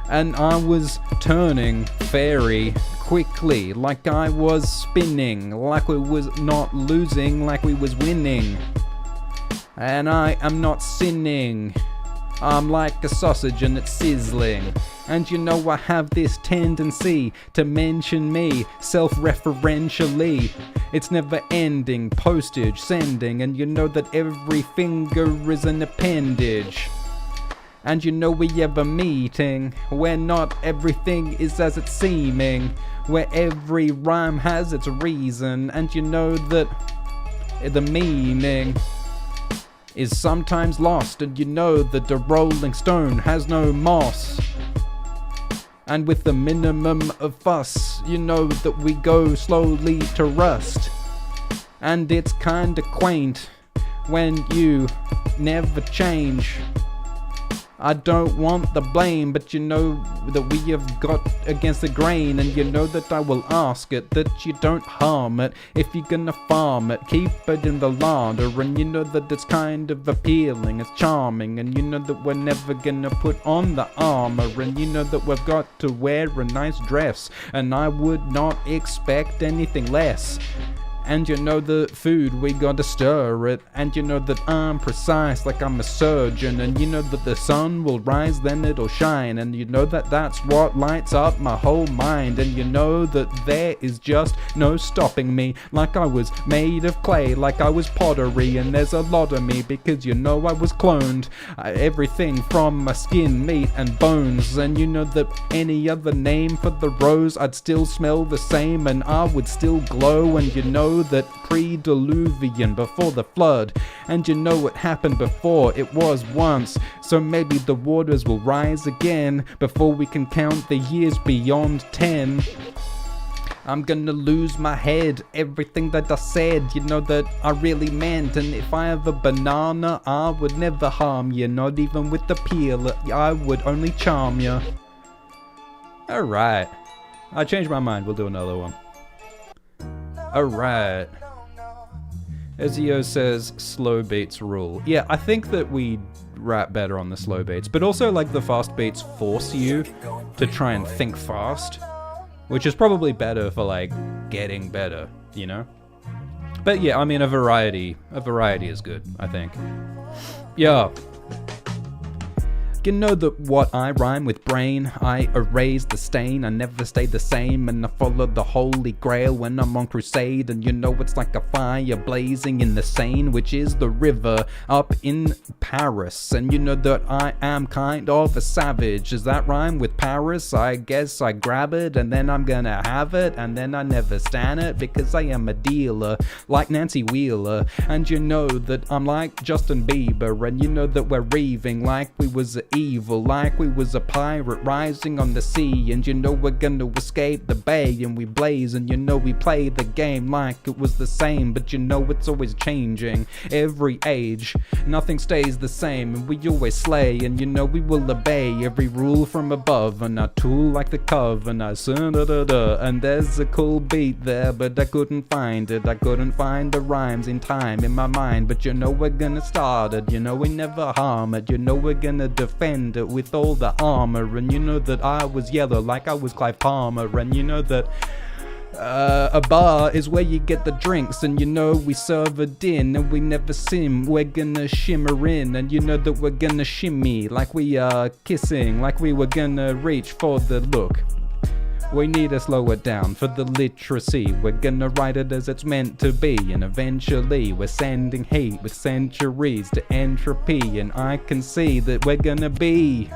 [SPEAKER 1] and I was turning fairy quickly. Like I was spinning, like we was not losing, like we was winning. And I am not sinning. I'm like a sausage and it's sizzling. And you know I have this tendency to mention me self-referentially. It's never ending, postage, sending. And you know that every finger is an appendage. And you know we have a meeting where not everything is as it's seeming, where every rhyme has its reason. And you know that the meaning is sometimes lost. And you know that the rolling stone has no moss. And with the minimum of fuss, you know that we go slowly to rust. And it's kinda quaint when you never change. I don't want the blame, but you know that we have got against the grain, and you know that I will ask it, that you don't harm it. If you're gonna farm it, keep it in the larder, and you know that it's kind of appealing, it's charming, and you know that we're never gonna put on the armor, and you know that we've got to wear a nice dress, and I would not expect anything less. And you know the food, we gotta stir it. And you know that I'm precise like I'm a surgeon. And you know that the sun will rise, then it'll shine. And you know that that's what lights up my whole mind. And you know that there is just no stopping me. Like I was made of clay, like I was pottery. And there's a lot of me because you know I was cloned. Everything from my skin, meat and bones. And you know that any other name for the rose, I'd still smell the same and I would still glow. And you know that pre-diluvian, before the flood, and you know what happened before, it was once, so maybe the waters will rise again before we can count the years beyond 10. I'm gonna lose my head, everything that I said, you know that I really meant. And if I have a banana, I would never harm you, not even with the peel, I would only charm you. Alright, I changed my mind, we'll do another one. Alright. Ezio says slow beats rule. Yeah, I think that we rap better on the slow beats, but also like the fast beats force you to try and think fast, which is probably better for like getting better, you know? But yeah, I mean a variety is good, I think. Yeah. You know that what I rhyme with brain, I erase the stain, I never stay the same, and I follow the holy grail when I'm on crusade. And you know it's like a fire blazing in the Seine, which is the river up in Paris. And you know that I am kind of a savage. Does that rhyme with Paris? I guess I grab it and then I'm gonna have it, and then I never stand it because I am a dealer like Nancy Wheeler. And you know that I'm like Justin Bieber, and you know that we're raving like we was evil, like we was a pirate rising on the sea. And you know we're gonna escape the bay, and we blaze, and you know we play the game like it was the same. But you know it's always changing, every age, nothing stays the same, and we always slay. And you know we will obey every rule from above, and I tool like the cove, and I and there's a cool beat there, but I couldn't find it, I couldn't find the rhymes in time in my mind. But you know we're gonna start it, you know we never harm it, you know we're gonna defend it with all the armor. And you know that I was yellow like I was Clive Palmer. And you know that a bar is where you get the drinks, and you know we serve it in, and we never sim, we're gonna shimmer in. And you know that we're gonna shimmy like we are kissing, like we were gonna reach for the look. We need to slow it down for the literacy. We're gonna write it as it's meant to be, and eventually we're sending heat with centuries to entropy. And I can see that we're gonna be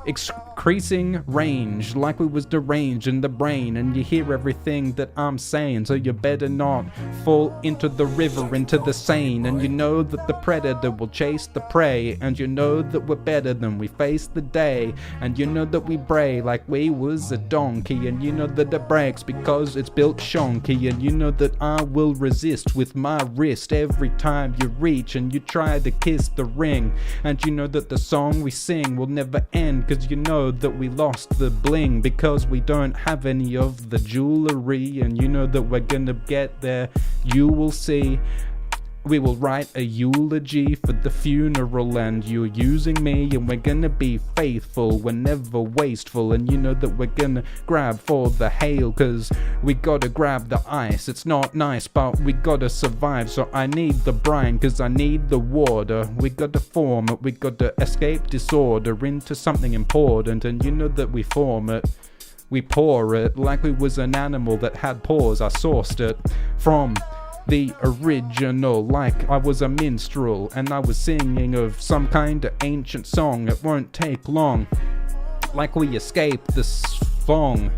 [SPEAKER 1] increasing range like we was deranged in the brain. And you hear everything that I'm saying, so you better not fall into the river, into the Seine. And you know that the predator will chase the prey, and you know that we're better than we face the day. And you know that we bray like we was a donkey, and you know that it breaks because it's built shonky. And you know that I will resist with my wrist every time you reach and you try to kiss the ring. And you know that the song we sing will never end, cause you know that we lost the bling because we don't have any of the jewelry. And you know that we're gonna get there, you will see. We will write a eulogy for the funeral, and you're using me, and we're gonna be faithful, we're never wasteful. And you know that we're gonna grab for the hail, cause we gotta grab the ice. It's not nice, but we gotta survive, so I need the brine, cause I need the water. We gotta form it, we gotta escape disorder into something important. And you know that we form it, we pour it like we was an animal that had paws. I sourced it from the original, like I was a minstrel, and I was singing of some kind of ancient song. It won't take long, like we escaped the song.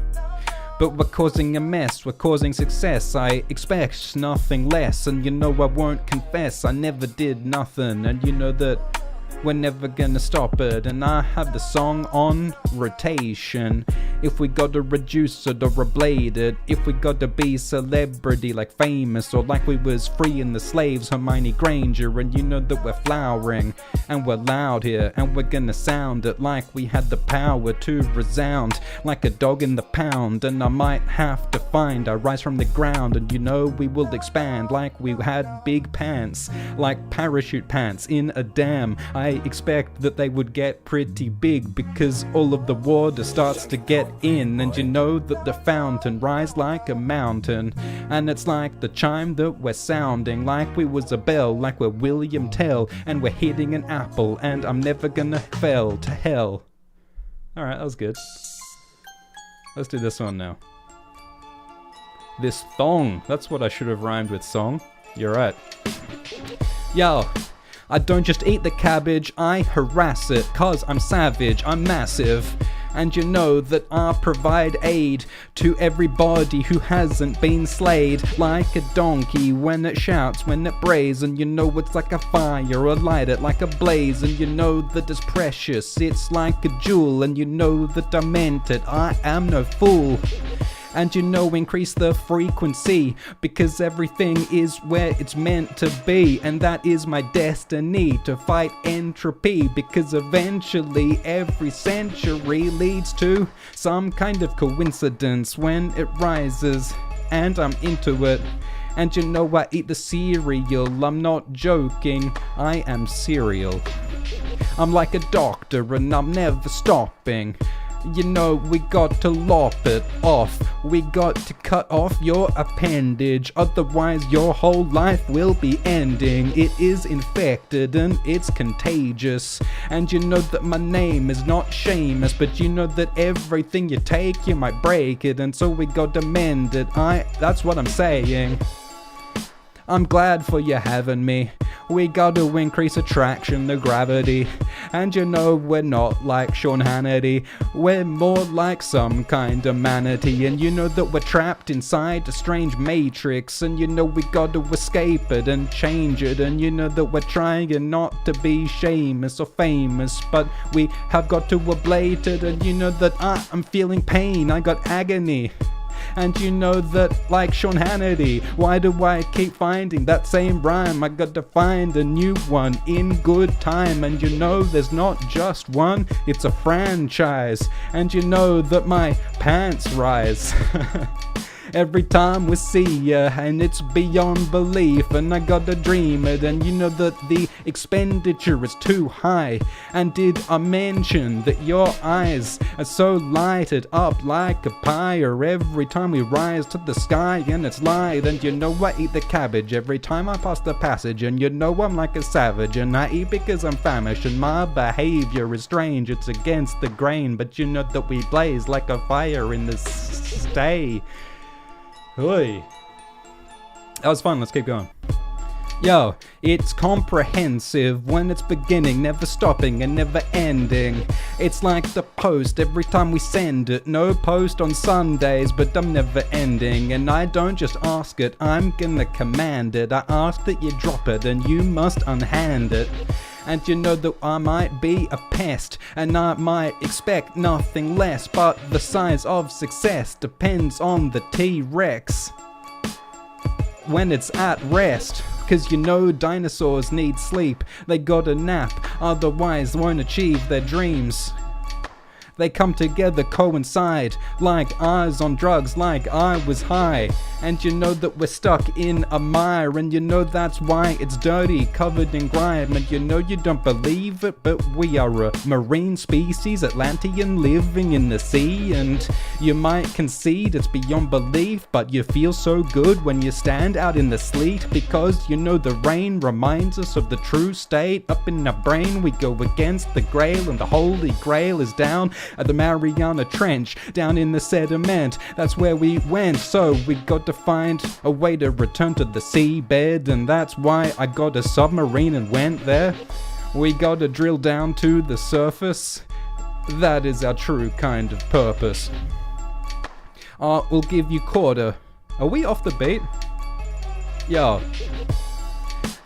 [SPEAKER 1] But we're causing a mess, we're causing success, I expect nothing less. And you know I won't confess, I never did nothing. And you know that we're never gonna stop it. And I have the song on rotation, If we gotta reduce it or ablate it, if we gotta be celebrity like famous, or like we was freeing the slaves, Hermione Granger, and you know that we're flowering, and we're loud here, and we're gonna sound it like we had the power to resound, like a dog in the pound, and I might have to find I rise from the ground, and you know we will expand like we had big pants, like parachute pants in a dam. I expect that they would get pretty big because all of the water starts to get in, and you know that the fountain rise like a mountain, and it's like the chime that we're sounding, like we was a bell, like we're William Tell, and we're hitting an apple, and I'm never gonna fail to hell. Alright, that was good. Let's do this one now. This thong, that's what I should have rhymed with song. You're right. Yo, I don't just eat the cabbage, I harass it, cause I'm savage, I'm massive. And you know that I provide aid to everybody who hasn't been slayed, like a donkey when it shouts, when it brays, and you know it's like a fire, or light it like a blaze, and you know that it's precious, it's like a jewel, and you know that I meant it, I am no fool. And you know, increase the frequency, because everything is where it's meant to be, and that is my destiny, to fight entropy, because eventually every century leads to some kind of coincidence when it rises, and I'm into it. And you know I eat the cereal, I'm not joking, I am cereal. I'm like a doctor and I'm never stopping. You know, we got to lop it off. We got to cut off your appendage, otherwise your whole life will be ending. It is infected and it's contagious. And you know that my name is not Seamus, but you know that everything you take, you might break it, and so we got to mend it. That's what I'm saying. I'm glad for you having me. We got to increase attraction, the gravity. And you know we're not like Sean Hannity. We're more like some kind of manatee. And you know that we're trapped inside a strange matrix. And you know we got to escape it and change it. And you know that we're trying not to be Seamus or famous, but we have got to ablate it. And you know that I'm feeling pain, I got agony. And you know that, like Sean Hannity, why do I keep finding that same rhyme? I got to find a new one in good time. And you know there's not just one, it's a franchise. And you know that my pants rise every time we see ya, and it's beyond belief, and I gotta dream it. And you know that the expenditure is too high. And did I mention that your eyes are so lighted up like a pyre every time we rise to the sky, and it's light. And you know I eat the cabbage every time I pass the passage, and you know I'm like a savage, and I eat because I'm famished, and my behavior is strange, it's against the grain, but you know that we blaze like a fire in the stay. Oi. That was fun, let's keep going. Yo, it's comprehensive when it's beginning, never stopping and never ending. It's like the post every time we send it. No post on Sundays, but I'm never ending. And I don't just ask it, I'm gonna command it. I ask that you drop it and you must unhand it. And you know that I might be a pest, and I might expect nothing less, but the size of success depends on the T-Rex when it's at rest. Cause you know dinosaurs need sleep, they gotta nap, otherwise won't achieve their dreams. They come together, coincide, like I was on drugs, like I was high. And you know that we're stuck in a mire, and you know that's why it's dirty, covered in grime. And you know you don't believe it, but we are a marine species, Atlantean, living in the sea. And you might concede it's beyond belief, but you feel so good when you stand out in the sleet, because you know the rain reminds us of the true state. Up in our brain we go against the grail, and the holy grail is down at the Mariana Trench, down in the sediment. That's where we went, so we got to find a way to return to the seabed, and that's why I got a submarine and went there. We got to drill down to the surface. That is our true kind of purpose. We'll give you quarter. Are we off the beat? Yo.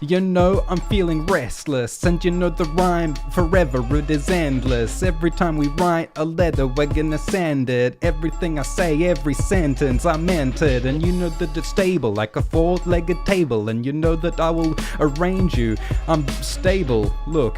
[SPEAKER 1] You know I'm feeling restless, and you know the rhyme forever, it is endless. Every time we write a letter, we're gonna send it. Everything I say, every sentence, I meant it. And you know that it's stable like a four-legged table. And you know that I will arrange you, I'm stable. Look,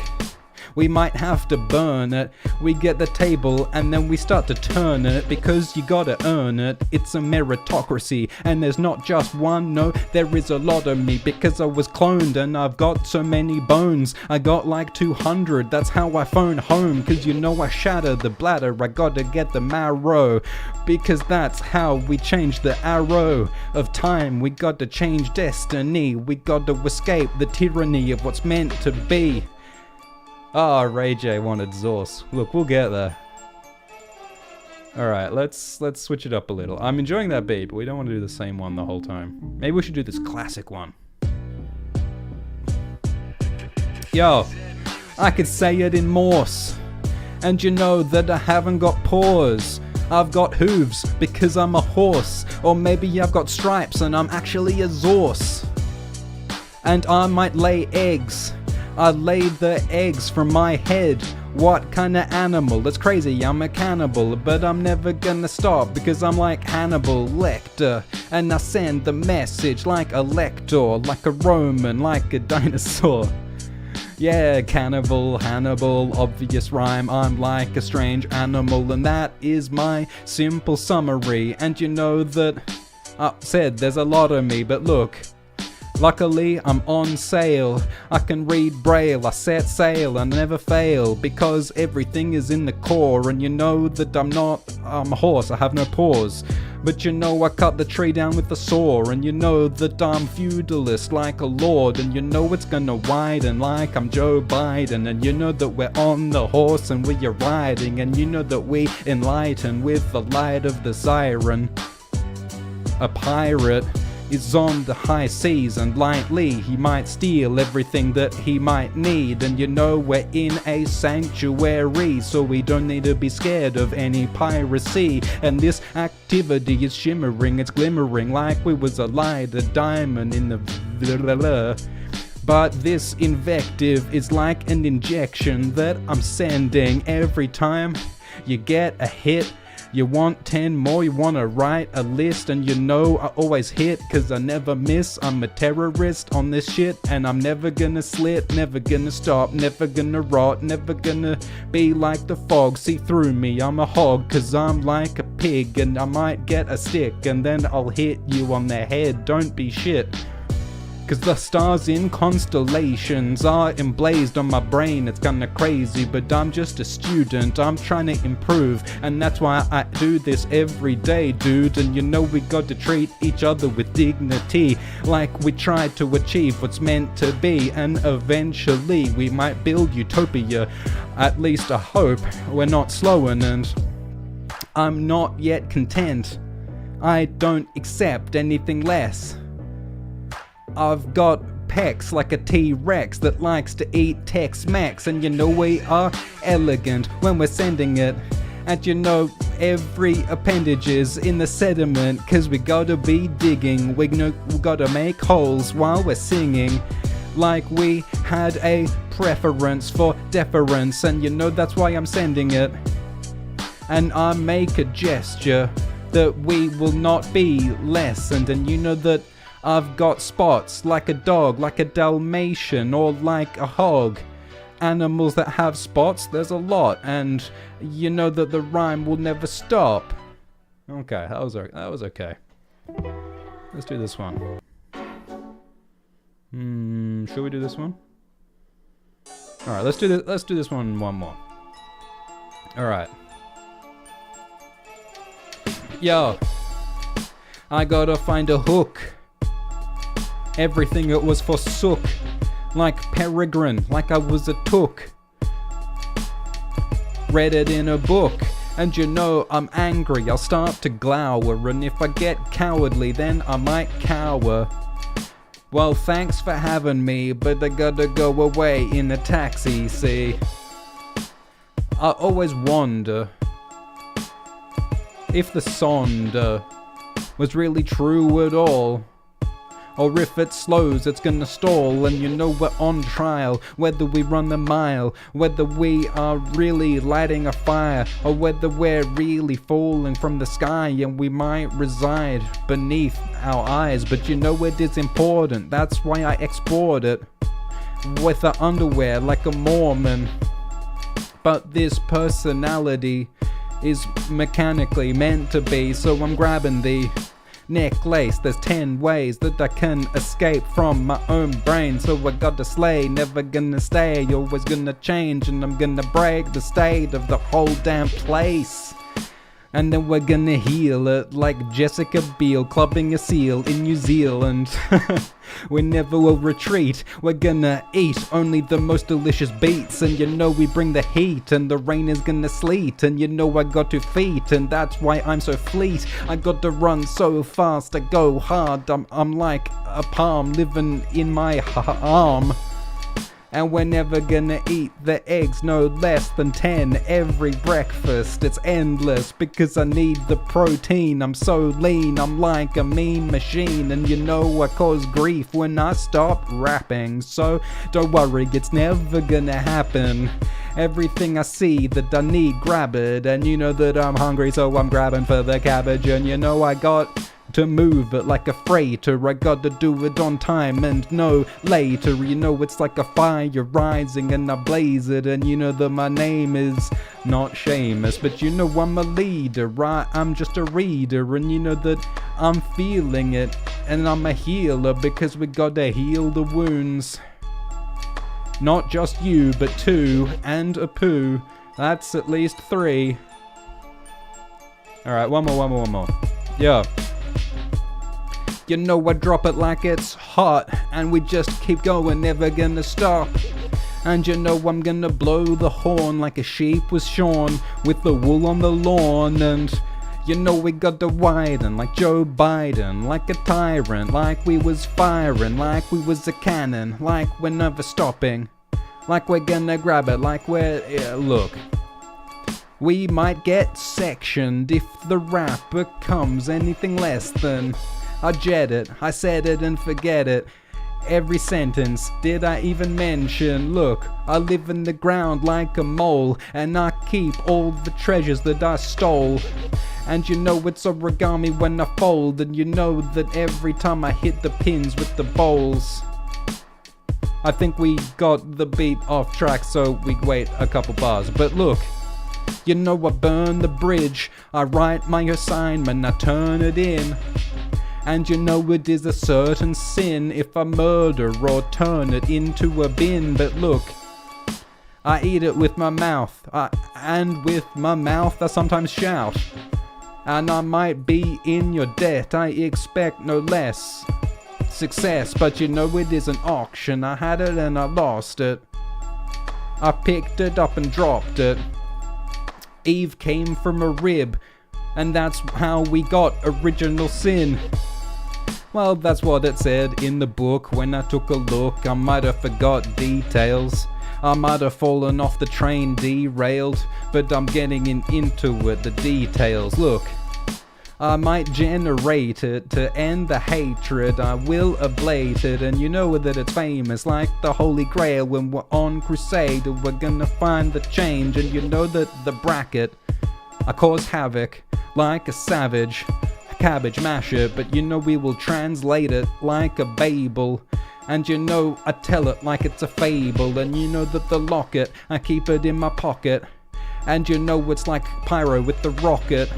[SPEAKER 1] we might have to burn it. We get the table and then we start to turn it, because you gotta earn it. It's a meritocracy, and there's not just one, no, there is a lot of me, because I was cloned and I've got so many bones. I got like 200, that's how I phone home, cause you know I shatter the bladder, I gotta get the marrow, because that's how we change the arrow of time. We gotta change destiny, we gotta escape the tyranny of what's meant to be. Ah, Ray J wanted Zorse. Look, we'll get there. Alright, let's switch it up a little. I'm enjoying that beat, but we don't want to do the same one the whole time. Maybe we should do this classic one. Yo, I could say it in Morse. And you know that I haven't got paws. I've got hooves, because I'm a horse. Or maybe I've got stripes and I'm actually a Zorse. And I might lay eggs. I laid the eggs from my head. What kind of animal? That's crazy, I'm a cannibal. But I'm never gonna stop, because I'm like Hannibal Lecter. And I send the message like a lector, like a Roman, like a dinosaur. Yeah, cannibal, Hannibal, obvious rhyme. I'm like a strange animal, and that is my simple summary. And you know that I said there's a lot of me, but look, luckily I'm on sale. I can read braille, I set sail, I never fail, because everything is in the core. And you know that I'm a horse, I have no paws. But you know I cut the tree down with a saw. And you know that I'm feudalist like a lord. And you know it's gonna widen like I'm Joe Biden. And you know that we're on the horse and we are riding. And you know that we enlighten with the light of the siren. A pirate is on the high seas, and lightly he might steal everything that he might need. And you know we're in a sanctuary, so we don't need to be scared of any piracy. And this activity is shimmering, it's glimmering like we was a light, a diamond in the But this invective is like an injection that I'm sending every time you get a hit. You want 10 more, you wanna write a list. And you know I always hit, cause I never miss. I'm a terrorist on this shit, and I'm never gonna slip, never gonna stop, never gonna rot, never gonna be like the fog. See through me, I'm a hog, cause I'm like a pig. And I might get a stick, and then I'll hit you on the head. Don't be shit, cause the stars in constellations are emblazed on my brain. It's kinda crazy, but I'm just a student, I'm trying to improve. And that's why I do this every day, dude. And you know we got to treat each other with dignity, like we try to achieve what's meant to be. And eventually we might build utopia, at least I hope. We're not slowing, and I'm not yet content. I don't accept anything less. I've got pecs like a T-Rex that likes to eat Tex-Mex. And you know we are elegant when we're sending it. And you know every appendage is in the sediment, cause we gotta be digging. We gotta make holes while we're singing, like we had a preference for deference. And you know that's why I'm sending it. And I make a gesture that we will not be lessened. And you know that I've got spots like a dog, like a Dalmatian, or like a hog. Animals that have spots, there's a lot, and you know that the rhyme will never stop. Okay, that was okay. Let's do this one. Should we do this one? Alright, let's do this one more. Alright. Yo, I gotta find a hook. Everything it was forsook, like peregrine, like I was a took. Read it in a book, and you know I'm angry, I'll start to glower. And if I get cowardly, then I might cower. Well, thanks for having me, but I gotta go away in a taxi, see. I always wonder if the sonder was really true at all, Or if it slows, it's gonna stall. And you know we're on trial, whether we run the mile, whether we are really lighting a fire, or whether we're really falling from the sky and we might reside beneath our eyes. But you know it is important, that's why I export it with the underwear like a Mormon. But this personality is mechanically meant to be, so I'm grabbing the necklace. There's 10 ways that I can escape from my own brain, so I gotta slay, never gonna stay, always gonna change, and I'm gonna break the state of the whole damn place. And then we're gonna heal it like Jessica Biel clubbing a seal in New Zealand. We never will retreat, we're gonna eat only the most delicious beats. And you know we bring the heat, and the rain is gonna sleet. And you know I got 2 feet, and that's why I'm so fleet. I got to run so fast, I go hard, I'm like a palm living in my arm. And we're never gonna eat the eggs no less than 10 every breakfast. It's endless because I need the protein. I'm so lean, I'm like a mean machine. And you know I cause grief when I stop rapping, so don't worry, it's never gonna happen. Everything I see that I need, grab it. And you know that I'm hungry, so I'm grabbing for the cabbage. And you know I got to move it like a freighter, I gotta do it on time and no later. You know it's like a fire rising and I blaze it. And you know that my name is not Seamus, but you know I'm a leader, right? I'm just a reader. And you know that I'm feeling it, and I'm a healer because we gotta heal the wounds. Not just you, but 2 and a poo. That's at least 3. Alright, one more. Yeah. You know I drop it like it's hot, and we just keep going, never gonna stop. And you know I'm gonna blow the horn like a sheep was shorn, with the wool on the lawn. And you know we got to widen like Joe Biden, like a tyrant, like we was firing, like we was a cannon, like we're never stopping, like we're gonna grab it, like we're... Yeah, look. We might get sectioned if the rap becomes anything less than... I jet it, I said it and forget it. Every sentence, did I even mention? Look, I live in the ground like a mole, and I keep all the treasures that I stole. And you know it's origami when I fold, and you know that every time I hit the pins with the bowls. I think we got the beat off track, so we wait a couple bars. But look, you know I burn the bridge, I write my assignment, I turn it in. And you know it is a certain sin if I murder or turn it into a bin. But look, I eat it with my mouth, and with my mouth I sometimes shout. And I might be in your debt, I expect no less success. But you know it is an auction, I had it and I lost it. I picked it up and dropped it. Eve came from a rib, and that's how we got original sin. Well, that's what it said in the book. When I took a look, I might have forgot details. I might have fallen off the train, derailed, but I'm getting into it, the details. Look, I might generate it to end the hatred, I will ablate it, and you know that it's famous, like the Holy Grail. When we're on crusade, we're gonna find the change. And you know that the bracket, I cause havoc like a savage, cabbage mash it, but you know we will translate it like a Babel. And you know I tell it like it's a fable. And you know that the locket, I keep it in my pocket. And you know it's like pyro with the rocket.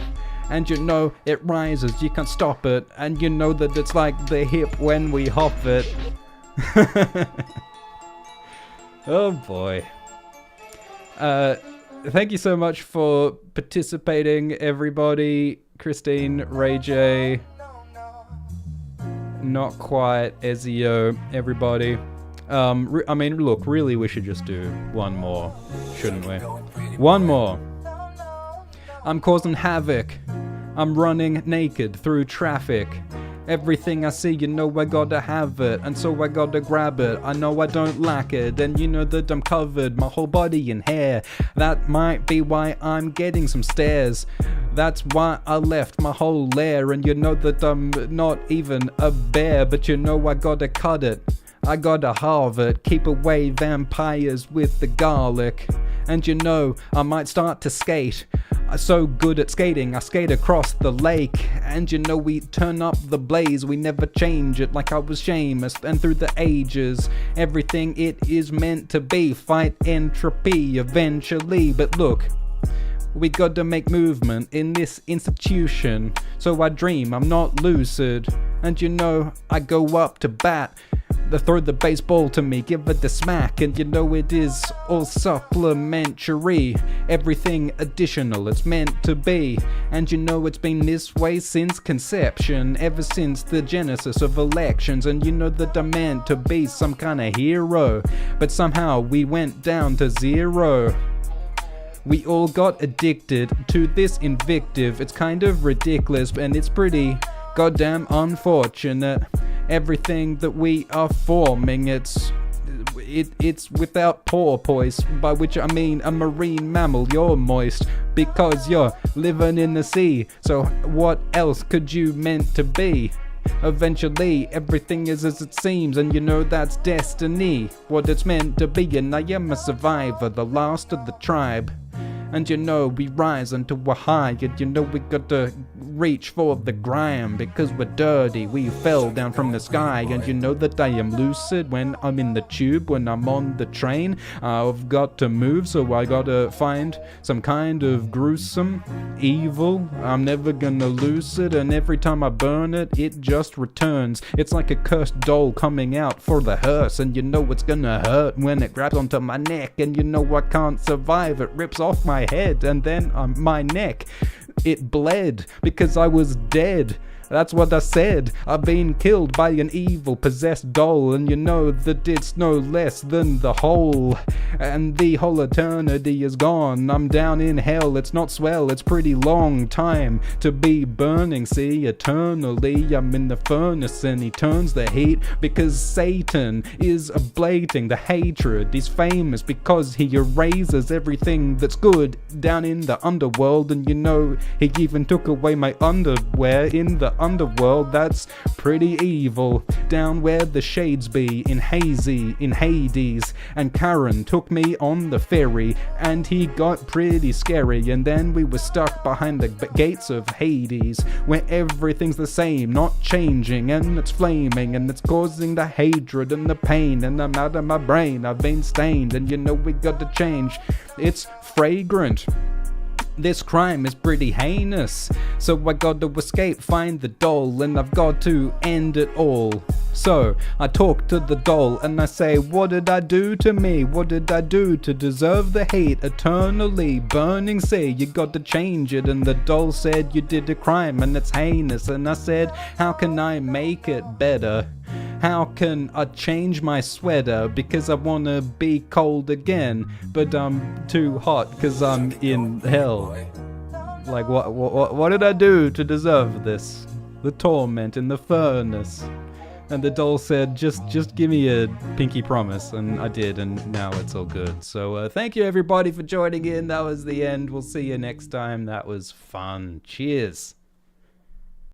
[SPEAKER 1] And you know it rises, you can't stop it. And you know that it's like the hip when we hop it. Oh boy. Thank you so much for participating, everybody. Christine, Ray J, Not Quite, Ezio, everybody. I mean, look, really we should just do one more, shouldn't we? One more. I'm causing havoc. I'm running naked through traffic. Everything I see, you know I gotta have it, and so I gotta grab it. I know I don't lack it, and you know that I'm covered, my whole body in hair. That might be why I'm getting some stares. That's why I left my whole lair, and you know that I'm not even a bear, but you know I gotta cut it. I gotta halve it, keep away vampires with the garlic. And you know, I might start to skate. I'm so good at skating, I skate across the lake. And you know, we turn up the blaze, we never change it like I was Seamus. And through the ages, everything it is meant to be. Fight entropy eventually, but look, we gotta make movement in this institution. So I dream, I'm not lucid. And you know, I go up to bat. They throw the baseball to me, give it the smack. And you know it is all supplementary. Everything additional, it's meant to be. And you know it's been this way since conception. Ever since the genesis of elections. And you know that I'm meant to be some kind of hero. But somehow we went down to zero. We all got addicted to this invective. It's kind of ridiculous and it's pretty goddamn unfortunate. Everything that we are forming, it's without porpoise, by which I mean a marine mammal. You're moist because you're living in the sea. So what else could you meant to be? Eventually everything is as it seems, and you know that's destiny, what it's meant to be. And I am a survivor, the last of the tribe. And you know we rise into a high, and you know we got to reach for the grime because we're dirty. We fell down from the sky, and you know that I am lucid when I'm in the tube, when I'm on the train. I've got to move, so I gotta find some kind of gruesome evil. I'm never gonna lose it, and every time I burn it, it just returns. It's like a cursed doll coming out for the hearse, and you know it's gonna hurt when it grabs onto my neck, and you know I can't survive. It rips off my head and then my neck. It bled because I was dead. That's what I said. I've been killed by an evil possessed doll, and you know that it's no less than the whole. And the whole eternity is gone. I'm down in hell. It's not swell. It's pretty long time to be burning. See, eternally I'm in the furnace, and he turns the heat because Satan is ablating the hatred. He's famous because he erases everything that's good down in the underworld. And you know he even took away my underwear in the underworld. That's pretty evil. Down where the shades be in Hades. And Karen took me on the ferry, and he got pretty scary. And then we were stuck behind the gates of Hades, where everything's the same, not changing, and it's flaming, and it's causing the hatred and the pain. And I'm out of my brain, I've been stained, and you know we got to change. It's fragrant. This crime is pretty heinous, so I got to escape, find the doll, and I've got to end it all. So I talk to the doll and I say, what did I do to me? What did I do to deserve the hate eternally burning sea? You got to change it. And the doll said, you did a crime and it's heinous. And I said, how can I make it better? How can I change my sweater? Because I want to be cold again, but I'm too hot because I'm in hell. Like, what did I do to deserve this? The torment in the furnace. And the doll said, just give me a pinky promise. And I did, and now it's all good. So thank you everybody for joining in. That was the end. We'll see you next time. That was fun. Cheers.